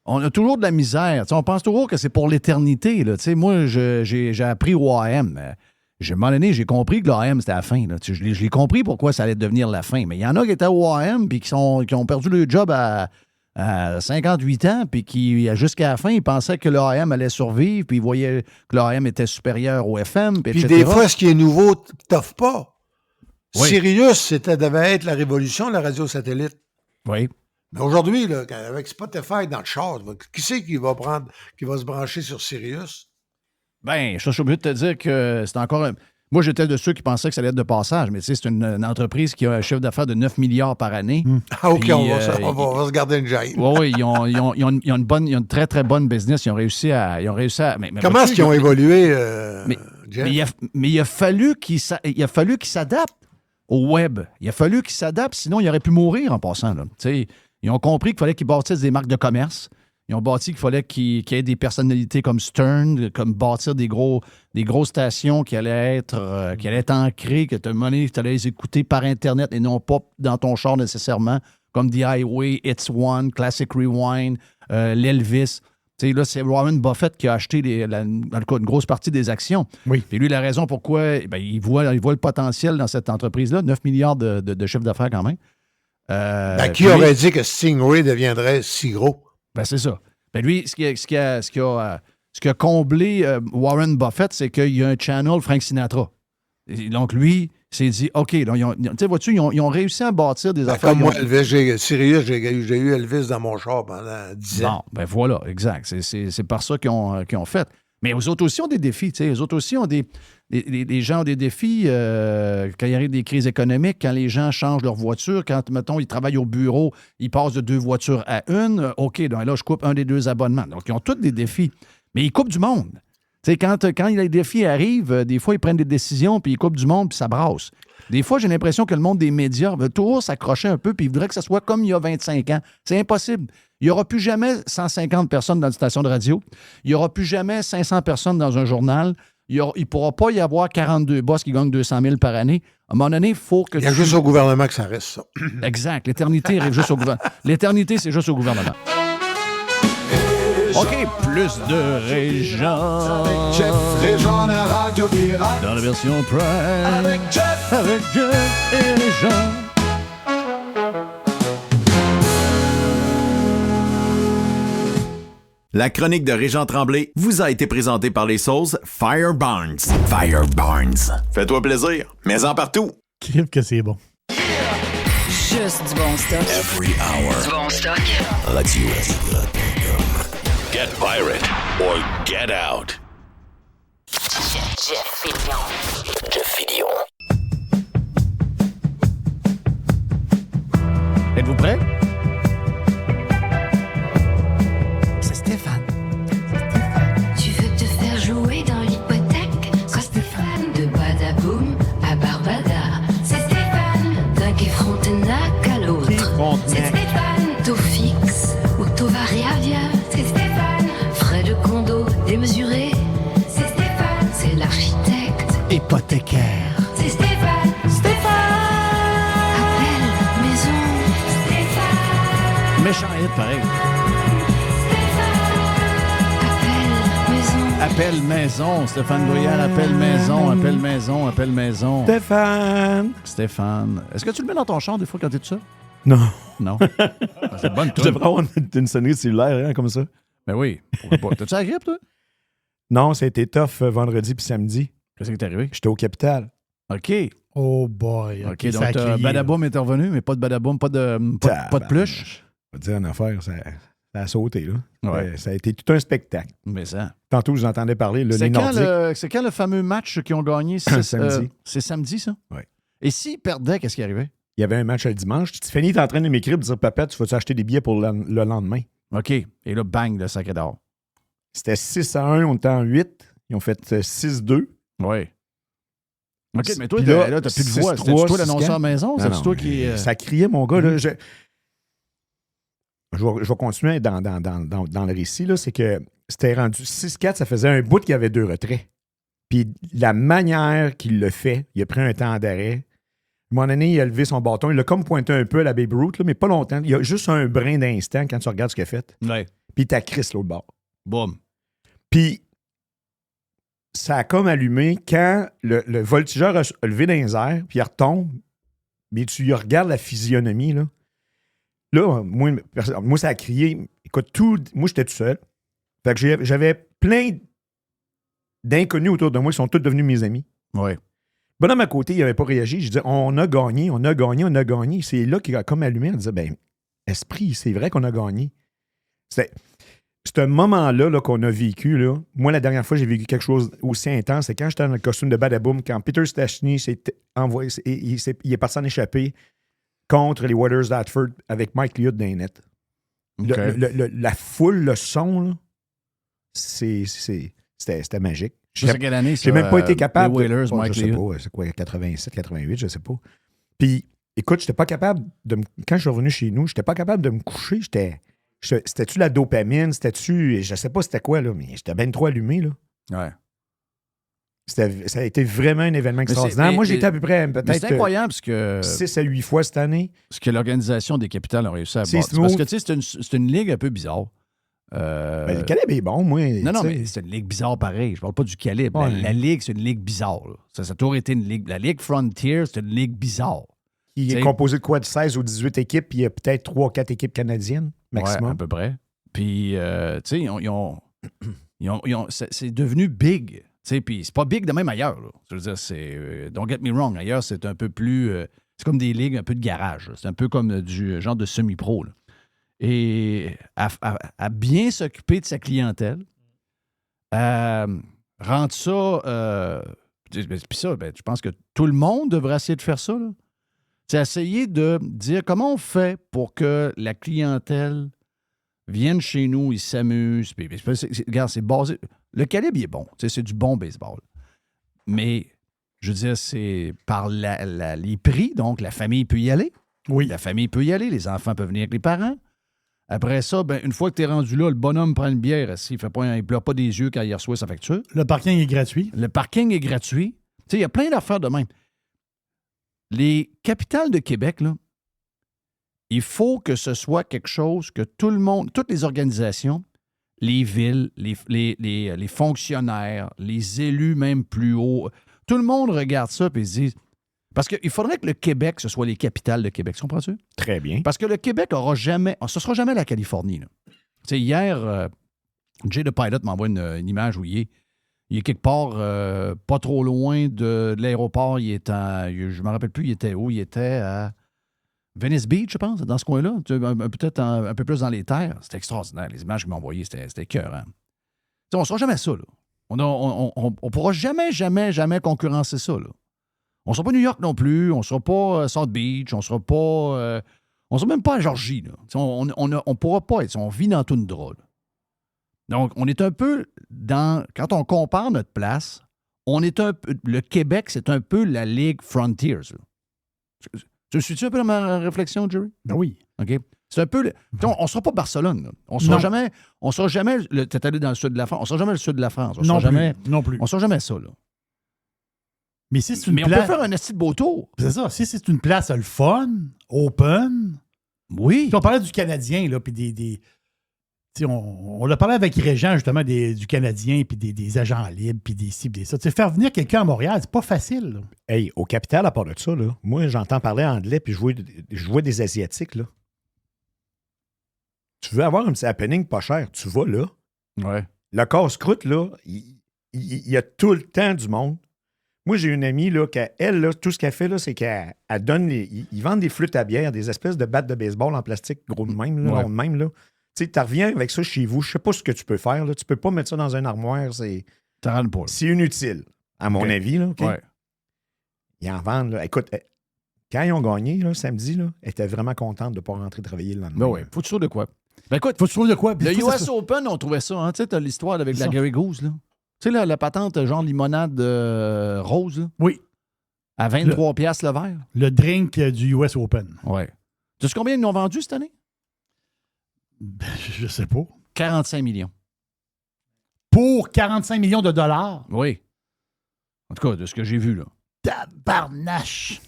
On a toujours de la misère. T'sais, on pense toujours que c'est pour l'éternité. Là. Moi, j'ai appris au AM. À un moment donné, j'ai compris que l'AM, c'était la fin. Là. Je l'ai compris pourquoi ça allait devenir la fin. Mais il y en a qui étaient au AM et qui ont perdu leur job à 58 ans, puis qui, jusqu'à la fin, ils pensaient que l'AM allait survivre, puis ils voyaient que l'AM était supérieur au FM, puis etc. Des fois, ce qui est nouveau, t'offre pas. Oui. Sirius, devait être la révolution de la radio satellite. Oui. Mais aujourd'hui, là, avec Spotify dans le char, qui c'est qui va se brancher sur Sirius? Ben, je suis obligé de te dire que c'est encore... Moi, j'étais de ceux qui pensaient que ça allait être de passage, mais tu sais, c'est une entreprise qui a un chiffre d'affaires de 9 milliards par année. Ah, OK, puis, on va se garder une jaille. Oui, ils ont une très, très bonne business. Ils ont réussi à... mais comment est-ce qu'ils ont évolué, Jeff? Mais il a fallu qu'ils s'adaptent au web. Il a fallu qu'ils s'adaptent, sinon ils auraient pu mourir en passant. Là. Ils ont compris qu'il fallait qu'ils bâtissent des marques de commerce. Ils ont bâti qu'il fallait qu'il y ait des personnalités comme Stern, comme bâtir des grosses stations qui allaient être ancrées, que tu allais les écouter par Internet et non pas dans ton char nécessairement, comme The Highway, It's One, Classic Rewind, l'Elvis. Là, c'est Warren Buffett qui a acheté une grosse partie des actions. Oui. Et lui, la raison pourquoi il voit le potentiel dans cette entreprise-là, 9 milliards de chiffre d'affaires quand même. Qui aurait dit que Stingray deviendrait si gros? Ben, c'est ça. Ben, lui, ce qui a comblé Warren Buffett, c'est qu'il y a un channel Frank Sinatra. Et donc, lui, s'est dit, OK, vois-tu, ils ont réussi à bâtir des affaires. Comme moi, Sirius, j'ai eu Elvis dans mon char pendant 10 ans. Bon, ben voilà, exact. C'est par ça qu'ils ont fait. Mais eux autres aussi ont des défis. Eux autres aussi ont des gens ont des défis quand il arrive des crises économiques, quand les gens changent leur voiture, quand, mettons, ils travaillent au bureau, ils passent de 2 voitures à 1. OK, donc là, je coupe un des 2 abonnements. Donc, ils ont tous des défis. Mais ils coupent du monde. Quand les défis arrivent, des fois, ils prennent des décisions, puis ils coupent du monde, puis ça brasse. Des fois, j'ai l'impression que le monde des médias veut toujours s'accrocher un peu, puis il voudrait que ça soit comme il y a 25 ans. C'est impossible. Il n'y aura plus jamais 150 personnes dans une station de radio. Il n'y aura plus jamais 500 personnes dans un journal. Il ne pourra pas y avoir 42 boss qui gagnent 200 000 par année. À un moment donné, il faut que... Il y a juste au gouvernement que ça reste, ça. Exact. L'éternité arrive juste au gouvernement. L'éternité, c'est juste au gouvernement. OK, plus de Régent. Jeff Régent, la radio pirate. Dans la version Prime. Avec Jeff et Régent. La chronique de Régent Tremblay vous a été présentée par les sauces Fire Barnes. Fire Barnes. Fais-toi plaisir, mets-en partout. Crime que c'est bon. Juste du bon stock. Every hour. Du bon stock. RadioPirate.com. Get pirate or get out. Jeff Fillion. Êtes-vous prêts? Tu veux te faire jouer dans l'hypothèque? méchant hit, pareil. Appel maison. Stéphane Bruyère, appel maison, appel maison, appel maison. Stéphane. Est-ce que tu le mets dans ton char des fois quand t'es tout seul? Non. Non. Ah, c'est une bonne Je toune. devrais avoir une sonnerie de cellulaire, hein, comme ça. Ben oui. Pourquoi pas? T'as-tu la grippe, toi? Non, ça a été tough vendredi puis samedi. Qu'est-ce qui t'est arrivé? J'étais au Capital. OK. Oh boy. OK, ça a donc crié, Badaboum est revenu, mais pas de Badaboum, pas de pluche. Je vais te dire une affaire, ça a sauté, là. Ouais. Ça a été tout un spectacle. Mais ça. Tantôt, je vous entendais parler, là, C'est les Nordiques. c'est quand le fameux match qu'ils ont gagné? Samedi. C'est samedi, ça? Oui. Et s'ils perdaient, qu'est-ce qui arrivait? Il y avait un match le dimanche. Tiffany est en train de m'écrire et de dire, papa, tu vas-tu acheter des billets pour le lendemain? OK. Et là, bang, le sacré d'or. C'était 6-1, on était en 8. Ils ont fait 6-2. Oui. OK, mais toi, Puis là, t'as plus de voix. 6-3, C'était-tu toi l'annonceur à la maison? Non, C'est-tu non, toi qui... Ça criait, mon gars. Là, je vais continuer dans le récit. Là, c'est que c'était rendu 6-4, ça faisait un bout qu'il y avait 2 retraits. Puis la manière qu'il le fait, il a pris un temps d'arrêt. À un moment donné, il a levé son bâton. Il l'a comme pointé un peu à la Babe Ruth, là, mais pas longtemps. Il y a juste un brin d'instant quand tu regardes ce qu'il a fait. Ouais. Puis t'as Chris l'autre bord. Boum. Puis ça a comme allumé quand le voltigeur a levé dans les airs, puis il retombe, mais tu y regardes la physionomie, là. Là, moi, ça a crié. Écoute, moi, j'étais tout seul. Fait que j'avais plein d'inconnus autour de moi qui sont tous devenus mes amis. Oui. Bonhomme à côté, il n'avait pas réagi. Je disais, on a gagné, on a gagné, on a gagné. C'est là qu'il a comme allumé. On disait, ben, esprit, c'est vrai qu'on a gagné. C'est un moment-là là, qu'on a vécu. Là. Moi, la dernière fois, j'ai vécu quelque chose aussi intense. C'est quand j'étais dans le costume de Badaboum, quand Peter Stastny s'est envoyé, il est parti en échapper contre les Oilers d'Hartford avec Mike Liut dans les nets. Okay. La foule, le son, là, c'était magique. C'est quelle année, ça? J'ai même pas été capable. Les Oilers, Mike je sais pas, c'est quoi, 87, 88, je sais pas. Puis, écoute, j'étais pas capable quand je suis revenu chez nous, j'étais pas capable de me coucher. C'était-tu la dopamine? C'était-tu. Je sais pas c'était quoi, là, mais j'étais bien trop allumé, là. Ouais. Ça a été vraiment un événement extraordinaire. Moi, j'étais à peu près peut-être. C'est incroyable parce que 6 à 8 fois cette année. Ce que l'organisation des Capitals a réussi à C'est battre. smooth. Parce que, tu sais, c'est une ligue un peu bizarre. Ben, le calibre est bon, moi. Non, mais c'est une ligue bizarre pareil. Je parle pas du calibre. Ouais. La ligue, c'est une ligue bizarre. Là. Ça a toujours été une ligue. La Ligue Frontier, c'est une ligue bizarre. Il est composé de quoi? De 16 ou 18 équipes, puis il y a peut-être 3 ou 4 équipes canadiennes, maximum. Ouais, à peu près. Puis, tu sais, c'est devenu big. Tu sais, puis c'est pas big de même ailleurs. Là. Je veux dire, c'est... don't get me wrong. Ailleurs, c'est un peu plus... c'est comme des ligues un peu de garage. Là. C'est un peu comme du genre de semi-pro. Là. Et à bien s'occuper de sa clientèle, rendre ça... puis ça, je pense que tout le monde devrait essayer de faire ça. Là. C'est essayer de dire comment on fait pour que la clientèle vienne chez nous, ils s'amusent. Regarde, c'est basé... Le calibre, il est bon. C'est du bon baseball. Mais, je veux dire, c'est par les prix. Donc, la famille peut y aller. Oui. La famille peut y aller. Les enfants peuvent venir avec les parents. Après ça, une fois que tu es rendu là, le bonhomme prend une bière. Il ne pleure pas des yeux quand il reçoit sa facture. Le parking est gratuit. Le parking est gratuit. Tu sais, il y a plein d'affaires de même. Les capitales de Québec, là, il faut que ce soit quelque chose que tout le monde, toutes les organisations, les villes, les fonctionnaires, les élus même plus hauts, tout le monde regarde ça et se dit... Parce qu'il faudrait que le Québec, ce soit les capitales de Québec. Tu comprends-tu? Très bien. Parce que le Québec aura jamais... Ce sera jamais la Californie. Tu sais, hier, Jay the Pilot m'envoie une image où il est quelque part pas trop loin de l'aéroport. Je ne me rappelle plus, il était où? Il était à Venice Beach, je pense, dans ce coin-là. Peut-être un peu plus dans les terres. C'était extraordinaire. Les images qu'il m'a envoyées, c'était écœurant. On ne sera jamais ça. Là. On ne pourra jamais concurrencer ça. Là. On ne sera pas New York non plus. On ne sera pas South Beach. On ne sera pas... on ne sera même pas à Georgie. Là. On ne pourra pas être... On vit dans toundra. Là. Donc, on est un peu dans... Quand on compare notre place, on est un peu... Le Québec, c'est un peu la Ligue Frontiers. Là. Tu suis-tu un peu dans ma réflexion, Jerry? Oui. OK. C'est un peu... On ne sera pas Barcelone. Là. On ne sera jamais... Tu es allé dans le sud de la France. On ne sera jamais le sud de la France. Non plus. On ne sera jamais ça, là. Mais si c'est une Mais place... on peut faire un esti de beau tour. C'est ça. Si c'est une place le fun, open... Oui. Puis on parlait du Canadien, là, puis des on l'a parlé avec Régent, justement, du Canadien, puis des agents libres, puis des cibles, des ça. Faire venir quelqu'un à Montréal, c'est pas facile. Là. Hey, au Capital, à part de ça, là, moi, j'entends parler anglais, puis je vois des Asiatiques, là. Tu veux avoir un petit happening pas cher, tu vas là. Ouais. Le casse-croûte, là, il y a tout le temps du monde. Moi, j'ai une amie, là, qu'elle, là, tout ce qu'elle fait, là, c'est qu'elle donne ils vendent des flûtes à bière, des espèces de battes de baseball en plastique, gros de même, là, Ouais. rond de même, là. Tu sais, tu reviens avec ça chez vous, je sais pas ce que tu peux faire, là. Tu peux pas mettre ça dans une armoire, c'est inutile, à mon avis, là, OK? Ouais. Ils en vendent, là. Écoute, quand ils ont gagné, là, samedi, là, elle était vraiment contente de ne pas rentrer travailler le lendemain. Ben oui, faut toujours de quoi. Ben écoute, faut toujours de quoi. Le US Open, on trouvait ça, hein? Tu sais, t'as l'histoire avec la Gary Goose, là. Tu sais, la patente genre limonade rose, là. Oui. À 23 piastres le verre. Le drink du US Open. Ouais. Tu sais combien ils l'ont vendu cette année? Je sais pas. 45 millions. Pour 45 millions de dollars? Oui. En tout cas, de ce que j'ai vu, là. Tabarnache!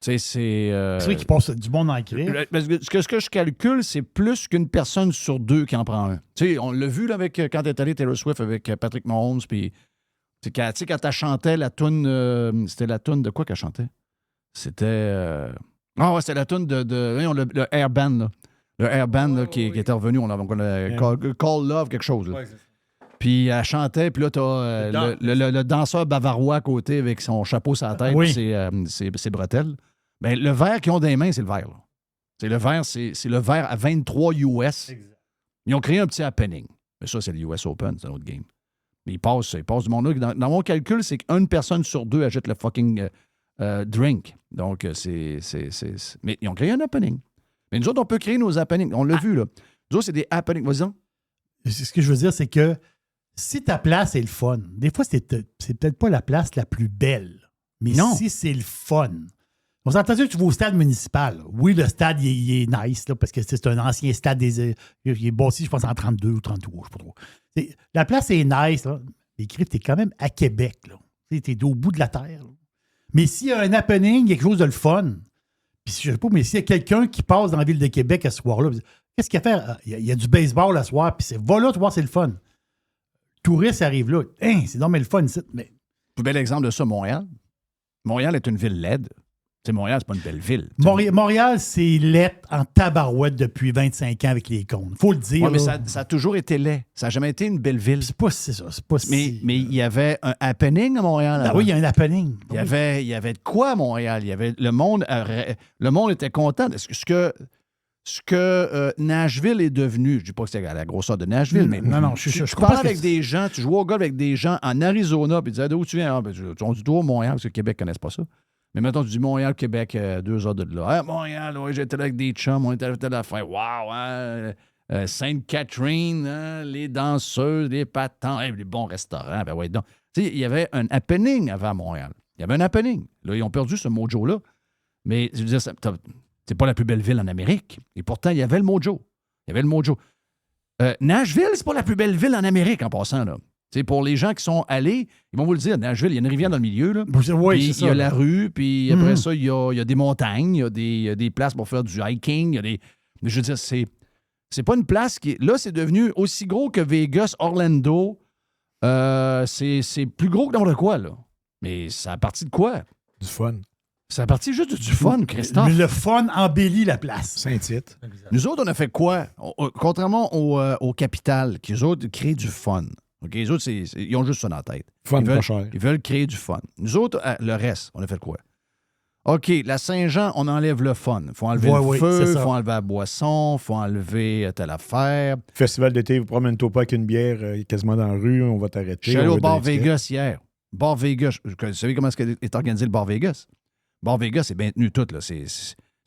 Tu sais, c'est... C'est vrai qu'il passe du monde en crée. Ce que je calcule, c'est plus qu'une personne sur deux qui en prend un. Tu sais, on l'a vu là, avec quand est allé Taylor Swift avec Patrick Mahomes, puis tu sais, quand elle chantait la toune... c'était la toune de quoi qu'elle chantait? C'était... ouais, c'était la toune le Air Band, là. Le Air Band là, qui était revenu, on a Call Love, quelque chose. Là. Puis elle chantait, puis là, t'as le danseur bavarois à côté avec son chapeau sur la tête, Oui. ses bretelles. Bien, le verre qu'ils ont dans les mains, c'est le verre. Là. C'est le verre à 23 US. Exact. Ils ont créé un petit happening. Mais ça, c'est le US Open, c'est un autre game. Mais ils passent du monde là. Dans mon calcul, c'est qu'une personne sur deux achète le fucking drink. Donc, mais ils ont créé un happening. Mais nous autres, on peut créer nos happenings. On l'a vu, là. Nous autres, c'est des happenings. Vas-y. Ce que je veux dire, c'est que si ta place est le fun, des fois, c'est peut-être pas la place la plus belle, mais si c'est le fun. On s'entend dire que tu vas au stade municipal. Oui, le stade, il est nice, là, parce que c'est un ancien stade il est bâti, je pense, en 32 ou 33, je ne sais pas trop. La place est nice, là. Mais Griff, t'es quand même à Québec, là. T'es au bout de la terre, là. Mais s'il y a un happening, quelque chose de le fun, puis je sais pas, mais s'il y a quelqu'un qui passe dans la ville de Québec à ce soir-là, qu'est-ce qu'il y a à faire? Il y a du baseball à ce soir, puis va là, tu vois, c'est le fun. Touristes arrivent là. Hein, c'est normal le fun ici. Mais... Un bel exemple de ça, Montréal. Montréal est une ville laide. Tu sais, Montréal, c'est pas une belle ville. Montréal, c'est laid en tabarouette depuis 25 ans avec les cônes. Faut le dire. Oui, mais ça a toujours été laid. Ça n'a jamais été une belle ville. C'est ça. C'est pas mais il y avait un happening à Montréal. Ah oui, il y a un happening. Il y avait de quoi à Montréal? Il y avait, le monde était content. Ce que Nashville est devenu, je ne dis pas que c'était à la grosseur de Nashville, mais non, je parlais avec des gens, tu jouais au golf avec des gens en Arizona, puis ils disaient d'où tu viens? On dit toujours Montréal, parce que le Québec ne connaissent pas ça. Mais maintenant, tu dis Montréal, Québec, 2 heures de là. Montréal, oui, j'étais là avec des chums, on était à la fin. Wow, hein? Sainte-Catherine, hein? Les danseuses, les patents, les bons restaurants. Ben ouais, donc. Tu sais, il y avait un happening avant Montréal. Il y avait un happening. Là, ils ont perdu ce mojo-là. Mais je veux dire, c'est pas la plus belle ville en Amérique. Et pourtant, il y avait le mojo. Nashville, c'est pas la plus belle ville en Amérique, en passant, là. T'sais, pour les gens qui sont allés, ils vont vous le dire, Nashville, il y a une rivière dans le milieu. Là. Oui, puis, il y a la rue, puis après ça, il y a des montagnes, il y a des places pour faire du hiking. Il y a des... Je veux dire, c'est pas une place qui... Là, c'est devenu aussi gros que Vegas, Orlando. C'est plus gros que n'importe quoi, là. Mais ça a parti de quoi? Du fun. Ça a parti juste du fun, Christophe. Mais le fun embellit la place. Saint-Tite. Nous autres, on a fait quoi? Contrairement aux capitales, qui, eux autres, créent du fun. Okay, les autres, ils ont juste ça dans la tête. Fun pas cher. Ils veulent créer du fun. Nous autres, le reste, on a fait quoi? OK, la Saint-Jean, on enlève le fun. Il faut enlever le feu, il faut enlever la boisson, il faut enlever telle affaire. Festival d'été, vous promène-toi pas avec une bière quasiment dans la rue, on va t'arrêter. Je suis allé au Bar Vegas hier. Bar Vegas, vous savez comment est organisé le Bar Vegas? Bar Vegas, c'est bien tenu tout, là. C'est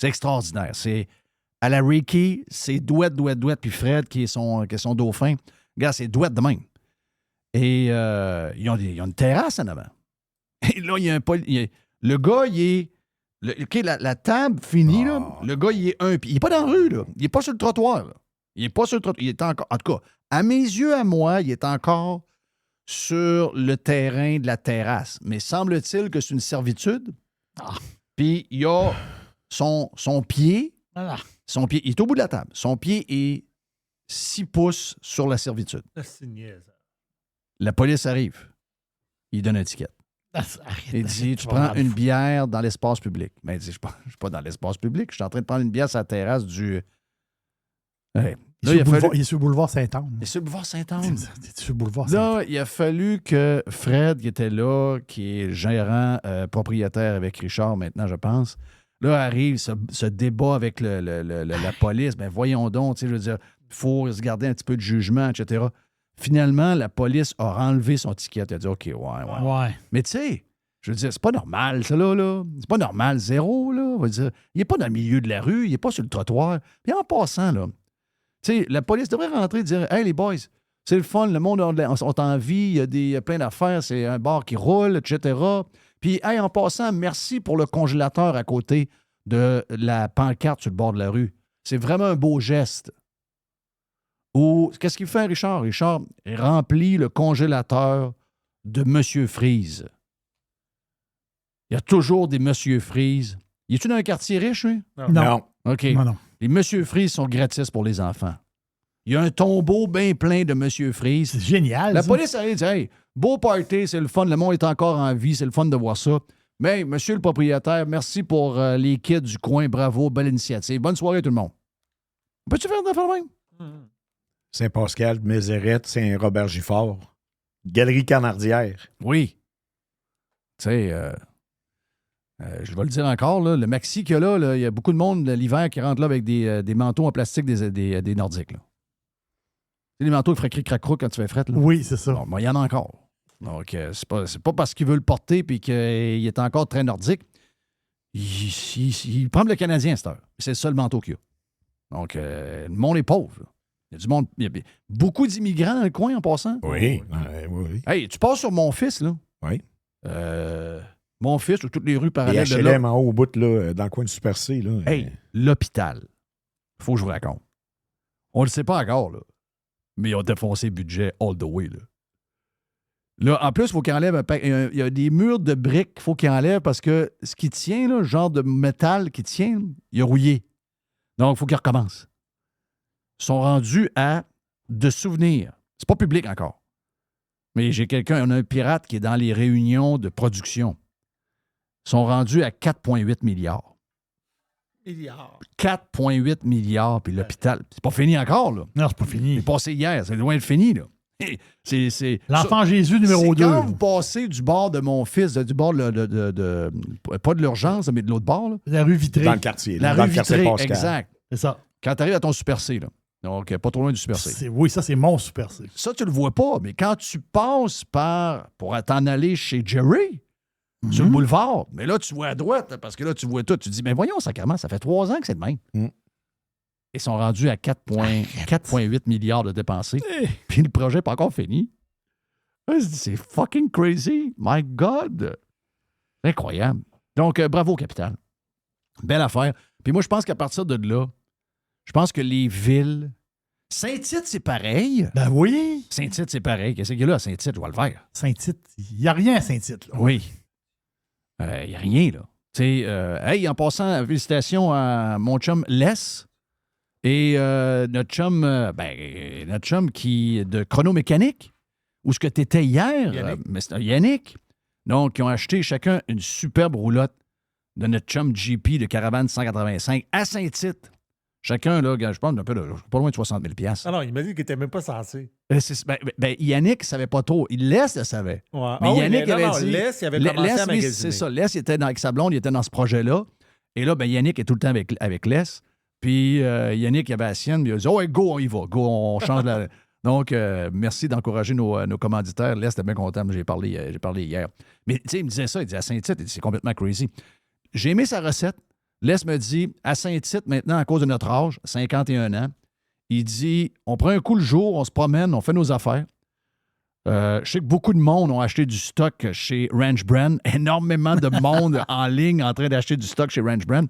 extraordinaire. C'est à la Ricky, c'est douette, puis Fred, qui est son dauphin. Regarde, c'est douette de même. Et ils ont une terrasse en avant. Et là, le gars, il est... la table finie, là, le gars, il est il n'est pas dans la rue, là. Il n'est pas sur le trottoir, là. Il n'est pas sur le trottoir. Il est encore... En tout cas, à mes yeux, à moi, il est encore sur le terrain de la terrasse. Mais semble-t-il que c'est une servitude. Puis il y a son pied Voilà. Son pied, il est au bout de la table. Son pied est 6 pouces sur la servitude. C'est niaiseux. La police arrive. Il donne un ticket. Arrête, Il dit, tu vas prends mal une fou. bière dans l'espace public. Mais il dit, je ne suis pas dans l'espace public. Je suis en train de prendre une bière sur la terrasse du... Ouais. Il est sur le boulevard Saint-Anne. Il est sur le boulevard Saint-Anne. C'est sur le boulevard Saint-Anne. Là, il a fallu que Fred, qui était là, qui est gérant, propriétaire avec Richard maintenant, je pense, là, arrive, se débat avec la police. Ben voyons donc, tu sais, je veux dire, il faut se garder un petit peu de jugement, etc. Finalement, la police a enlevé son ticket. Elle a dit, OK, ouais. Mais tu sais, je veux dire, c'est pas normal, ça, là. C'est pas normal, zéro, là. On va dire, il est pas dans le milieu de la rue, il est pas sur le trottoir. Puis en passant, là, tu sais, la police devrait rentrer et dire, hey, les boys, c'est le fun, le monde sont en vie, il y a plein d'affaires, c'est un bar qui roule, etc. Puis, hey, en passant, merci pour le congélateur à côté de la pancarte sur le bord de la rue. C'est vraiment un beau geste. Ou, qu'est-ce qu'il fait, Richard? Richard remplit le congélateur de Monsieur Freeze. Il y a toujours des Monsieur Freeze. Y est-tu dans un quartier riche, lui? Non. OK. Non. Les Monsieur Freeze sont gratis pour les enfants. Il y a un tombeau bien plein de Monsieur Freeze. C'est génial. La ça. police arrive et dit, hey, beau party, c'est le fun, le monde est encore en vie, c'est le fun de voir ça. Mais, monsieur le propriétaire, merci pour les kids du coin, bravo, belle initiative. Bonne soirée tout le monde. Peux-tu faire une affaire de même? Saint-Pascal, Mézérette, Saint-Robert Gifford. Galerie Canardière. Oui. Tu sais, je vais le dire encore, là, le maxi qu'il y a là, il y a beaucoup de monde l'hiver qui rentre là avec des manteaux en plastique des Nordiques. Là. C'est des manteaux qui feraient cric-crac-croc quand tu fais fret. Là. Oui, c'est ça. Bon, il y en a encore. Donc, c'est pas parce qu'il veut le porter et qu'il est encore très nordique. Il prend le Canadien à cette heure. C'est le seul manteau qu'il y a. Donc, le monde est pauvre. Là. Il y a du monde. Il y a beaucoup d'immigrants dans le coin en passant. Oui. Oui. Hey, tu passes sur Mon-Fils, là. Oui. Mon-Fils, ou toutes les rues Et parallèles de là. HLM en haut au bout, là, dans le coin du Super C. Là, Hey, l'hôpital. Faut que je vous raconte. On le sait pas encore, là. Mais ils ont défoncé le budget all the way, là. Là, en plus, il faut qu'ils enlèvent il y a des murs de briques qu'il faut qu'ils enlèvent parce que ce qui tient, là, le genre de métal qui tient, il a rouillé. Donc, il faut qu'ils recommencent. Ils sont rendus à de souvenirs. C'est pas public encore. Mais on a un pirate qui est dans les réunions de production. Ils sont rendus à 4,8 milliards. 4,8 milliards, puis l'hôpital. C'est pas fini encore, là. Non, c'est pas fini. C'est passé hier, c'est loin de fini, là. C'est L'enfant Jésus numéro 2. Quand vous passez du bord de Mon-Fils, du bord de pas de l'urgence, mais de l'autre bord, là. La rue Vitrée. Dans le quartier. La dans rue le quartier Vitrée, Pascal. exact. C'est ça. Quand tu arrives à ton Super C, là. Donc, pas trop loin du Super C. Oui, ça, c'est mon Super C. Ça, tu le vois pas, mais quand tu passes pour t'en aller chez Jerry, sur le boulevard, mais là, tu vois à droite, parce que là, tu vois tout. Tu te dis, mais voyons, sacrément, ça fait 3 ans que c'est de même. Ils sont rendus à 4,8 milliards de dépensés. Puis le projet n'est pas encore fini. C'est fucking crazy. My God. C'est incroyable. Donc, bravo, Capital. Belle affaire. Puis moi, je pense qu'à partir de là, je pense que les villes... Saint-Tite, c'est pareil. Ben oui. Saint-Tite, c'est pareil. Qu'est-ce qu'il y a là à Saint-Tite? Je vois le faire. Saint-Tite. Il n'y a rien à Saint-Tite. Là. Oui. Il n'y a rien, là. Tu sais, hey, en passant, félicitations à mon chum Les et notre chum qui de chronomécanique, où ce que tu étais hier, Yannick. Donc, ils ont acheté chacun une superbe roulotte de notre chum JP de Caravane 185 à Saint-Tite. Chacun, là, je pense, pas loin de 60 000 $. Ah non, il m'a dit qu'il n'était même pas censé. Yannick ne savait pas trop. Il laisse, le savait. Ouais. Mais Yannick avait dit... Les, il avait commencé à magasiner. C'est ça. Les, il était avec sa blonde, il était dans ce projet-là. Et là, Yannick est tout le temps avec Les. Puis Yannick, il avait la sienne, puis il a dit « Oh, go, on y va. Go, on change la... » Donc, merci d'encourager nos commanditaires. Les était bien content, j'ai parlé hier. Mais tu sais, il me disait ça, il disait à Saint-Tite, c'est complètement crazy. J'ai aimé sa recette. Les me dit, à Saint-Tite, maintenant, à cause de notre âge, 51 ans, il dit, on prend un coup le jour, on se promène, on fait nos affaires. Je sais que beaucoup de monde ont acheté du stock chez Ranch Brand. Énormément de monde en ligne en train d'acheter du stock chez Ranch Brand.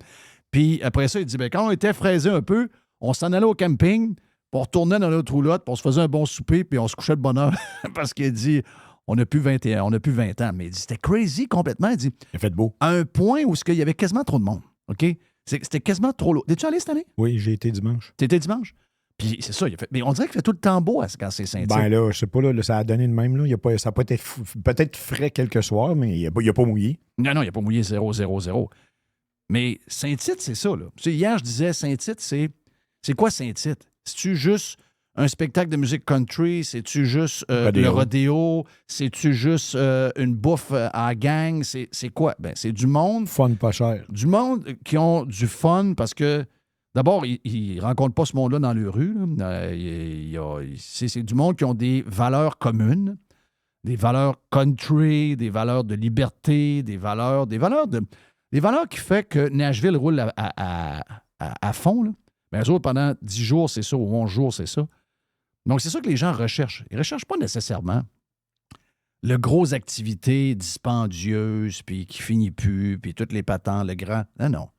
Puis après ça, il dit, quand on était fraisé un peu, on s'en allait au camping, puis on retournait dans notre roulotte, puis on se faisait un bon souper, puis on se couchait de bonne heure. Parce qu'il dit, on n'a plus 20 ans. Mais il dit, c'était crazy complètement. Il dit, il a fait beau. À un point où il y avait quasiment trop de monde. OK? C'était quasiment trop lourd. T'es-tu allé cette année? Oui, j'ai été dimanche. T'étais dimanche? Puis c'est ça, mais on dirait qu'il fait tout le temps beau quand c'est Saint-Tite. Ben là, je sais pas, là, ça a donné de même. Là. Ça n'a pas été peut-être frais quelques soirs, mais il n'a pas mouillé. Non, il n'a pas mouillé 0-0-0. Mais Saint-Tite, c'est ça. Là. Tu sais, hier, je disais Saint-Tite, c'est quoi Saint-Tite? C'est-tu juste un spectacle de musique country? C'est-tu juste le rodéo? C'est-tu juste une bouffe à gang? C'est quoi? Ben, c'est du monde. Fun pas cher. Du monde qui ont du fun parce que, d'abord, ils ne rencontrent pas ce monde-là dans les rues. C'est du monde qui ont des valeurs communes, des valeurs country, des valeurs de liberté, des valeurs qui fait que Nashville roule à fond. Là. Mais eux autres, pendant 10 jours, c'est ça, ou 11 jours, c'est ça. Donc, c'est ça que les gens recherchent. Ils ne recherchent pas nécessairement le gros activité dispendieuse, puis qui finit plus, puis toutes les patents, le grand. Non.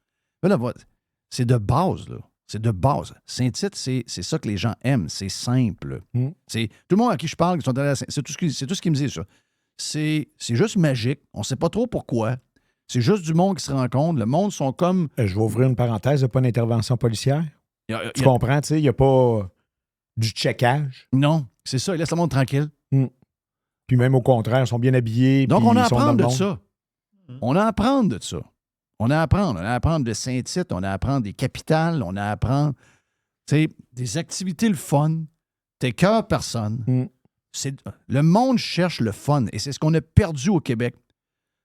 Là, c'est de base, là. C'est de base. Saint-Tite, c'est ça que les gens aiment. C'est simple. C'est, tout le monde à qui je parle, qui sont allés à c'est tout ce qu'ils me disent, ça. C'est juste magique. On ne sait pas trop pourquoi. C'est juste du monde qui se rencontre. Le monde sont comme... Je vais ouvrir une parenthèse. Il n'y a pas d'intervention policière. Tu comprends, tu sais, il n'y a pas du checkage. Non, c'est ça. Ils laissent le monde tranquille. Puis même au contraire, ils sont bien habillés. Donc, on a à apprendre apprendre de ça. On a à apprendre de ça. On a à apprendre de Saint-Tite, on a à apprendre des capitales, on a à apprendre des activités le fun. T'écœures personne. Le monde cherche le fun et c'est ce qu'on a perdu au Québec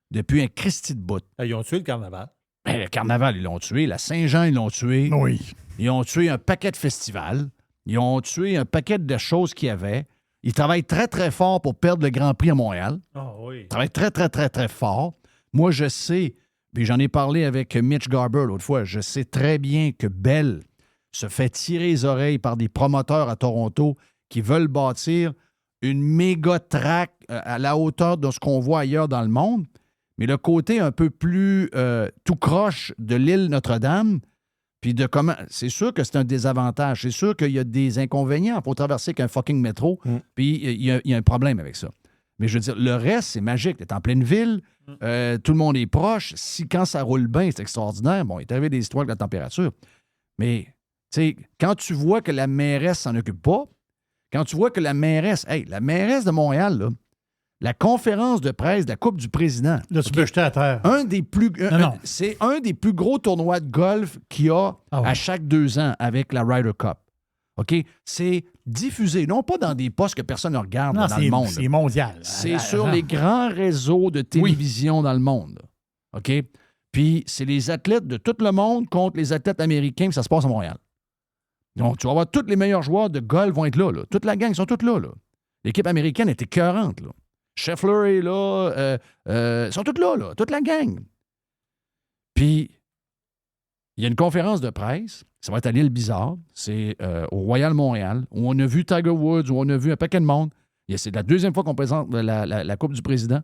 depuis un Christi de bout. Ils ont tué le carnaval. Ben, le carnaval, ils l'ont tué. La Saint-Jean, ils l'ont tué. Oui. Ils ont tué un paquet de festivals. Ils ont tué un paquet de choses qu'il y avait. Ils travaillent très, très fort pour perdre le Grand Prix à Montréal. Ils travaillent très, très, très, très fort. Moi, je sais, puis j'en ai parlé avec Mitch Garber l'autre fois, je sais très bien que Bell se fait tirer les oreilles par des promoteurs à Toronto qui veulent bâtir une méga track à la hauteur de ce qu'on voit ailleurs dans le monde. Mais le côté un peu plus tout croche de l'île Notre-Dame, puis de comment. C'est sûr que c'est un désavantage. C'est sûr qu'il y a des inconvénients. Il faut traverser qu'un fucking métro, puis il y a un problème avec ça. Mais je veux dire, le reste, c'est magique. T'es en pleine ville, tout le monde est proche. Quand ça roule bien, c'est extraordinaire. Bon, il est arrivé des histoires avec la température. Mais, tu sais, quand tu vois que la mairesse s'en occupe pas, quand tu vois que la mairesse de Montréal, là, la conférence de presse de la Coupe du Président. Là, tu peux jeter à terre. C'est un des plus gros tournois de golf qu'il y a à chaque 2 ans avec la Ryder Cup. OK? C'est diffusé, non pas dans des postes que personne ne regarde dans le monde. C'est mondial. C'est sur les grands réseaux de télévision dans le monde. OK? Puis c'est les athlètes de tout le monde contre les athlètes américains, puis ça se passe à Montréal. Donc, tu vas voir tous les meilleurs joueurs de golf vont être là. Toute la gang, ils sont tous là. L'équipe américaine est écœurante, là. Scheffler est là. Ils sont tous là. Toute la gang. Puis, il y a une conférence de presse. Ça va être à l'Île Bizarre. C'est au Royal Montréal, où on a vu Tiger Woods, où on a vu un paquet de monde. C'est la deuxième fois qu'on présente la Coupe du Président.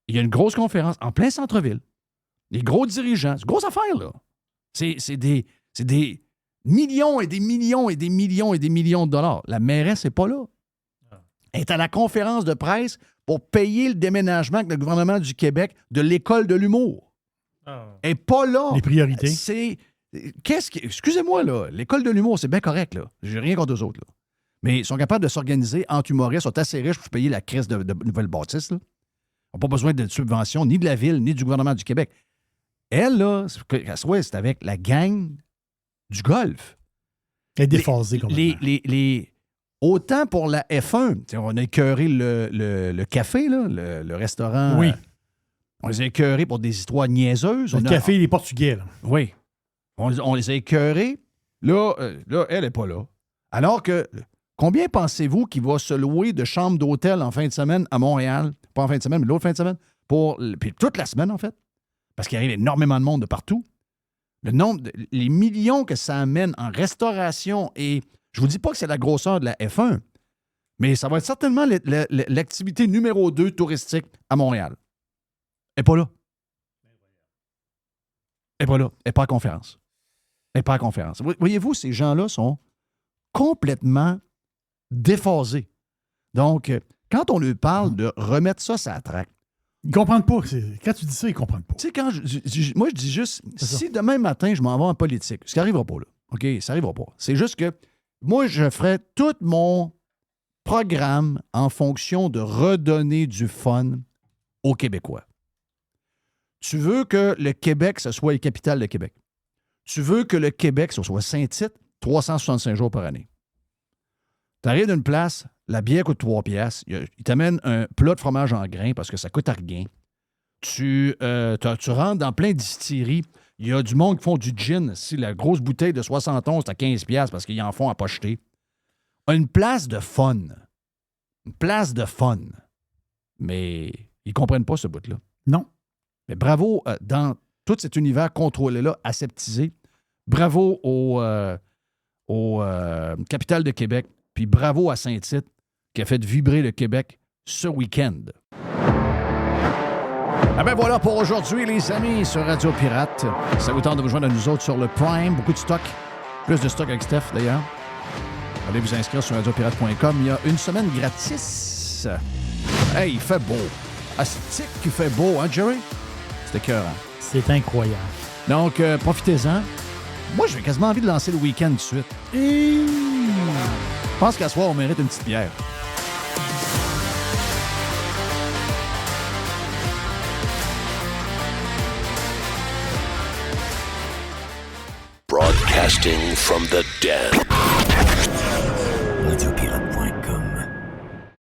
Il y a une grosse conférence en plein centre-ville. Les gros dirigeants. C'est une grosse affaire, là. C'est des millions et des millions et des millions et des millions de dollars. La mairesse n'est pas là. Elle est à la conférence de presse pour payer le déménagement avec le gouvernement du Québec de l'École de l'humour. Elle n'est pas là. Les priorités. Excusez-moi, là. L'École de l'humour, c'est bien correct, là. J'ai rien contre eux autres, là. Mais ils sont capables de s'organiser entre humoristes, sont assez riches pour payer la crise de nouvelles bâtisses, là. Ils n'ont pas besoin de subventions, ni de la ville, ni du gouvernement du Québec. Elle, là, c'est avec la gang du golf. Elle est déphasée, complètement. Autant pour la F1, on a écœuré le café, là, le restaurant. Oui. On les a écœurés pour des histoires niaiseuses. Le café, les Portugais. Là. Oui. On les a écœurés. Là, elle n'est pas là. Alors que, combien pensez-vous qu'il va se louer de chambres d'hôtel en fin de semaine à Montréal? Pas en fin de semaine, mais l'autre fin de semaine. Puis toute la semaine, en fait. Parce qu'il arrive énormément de monde de partout. Les millions que ça amène en restauration et... Je vous dis pas que c'est la grosseur de la F1, mais ça va être certainement l'activité numéro 2 touristique à Montréal. Elle n'est pas là. Elle n'est pas là. Elle n'est pas à conférence. Elle n'est pas à conférence. Voyez-vous, ces gens-là sont complètement déphasés. Donc, quand on leur parle de remettre ça sur la traque, Ils comprennent pas. Quand tu dis ça, ils comprennent pas. Tu sais, moi, je dis juste, si demain matin, je m'en vais en politique, ce qui n'arrivera pas, là. OK, ça n'arrivera pas. C'est juste que moi, je ferais tout mon programme en fonction de redonner du fun aux Québécois. Tu veux que le Québec, ce soit la capitale de Québec. Tu veux que le Québec, ce soit Saint-Tite, 365 jours par année. Tu arrives d'une place, la bière coûte 3 piastres. Ils t'amènent un plat de fromage en grains parce que ça coûte à rien. Tu rentres dans plein de distilleries. Il y a du monde qui font du gin. Si la grosse bouteille de 71, c'est à 15 piastres parce qu'ils en font à pas jeter. Une place de fun. Une place de fun. Mais ils ne comprennent pas ce bout-là. Non. Mais bravo dans tout cet univers contrôlé-là, aseptisé. Bravo au capitale de Québec. Puis bravo à Saint-Tite qui a fait vibrer le Québec ce week-end. Ah ben voilà pour aujourd'hui, les amis, sur Radio Pirate. Ça vous tente de vous joindre à nous autres sur le Prime. Beaucoup de stock. Plus de stock avec Steph, d'ailleurs. Allez vous inscrire sur radiopirate.com. Il y a une semaine gratis. Hey, il fait beau. Astique qui fait beau, hein, Jerry? C'était cœur, hein? C'est incroyable. Donc, profitez-en. Moi, j'ai quasiment envie de lancer le week-end tout de suite. Je pense qu'à soir, on mérite une petite bière. Broadcasting from the den.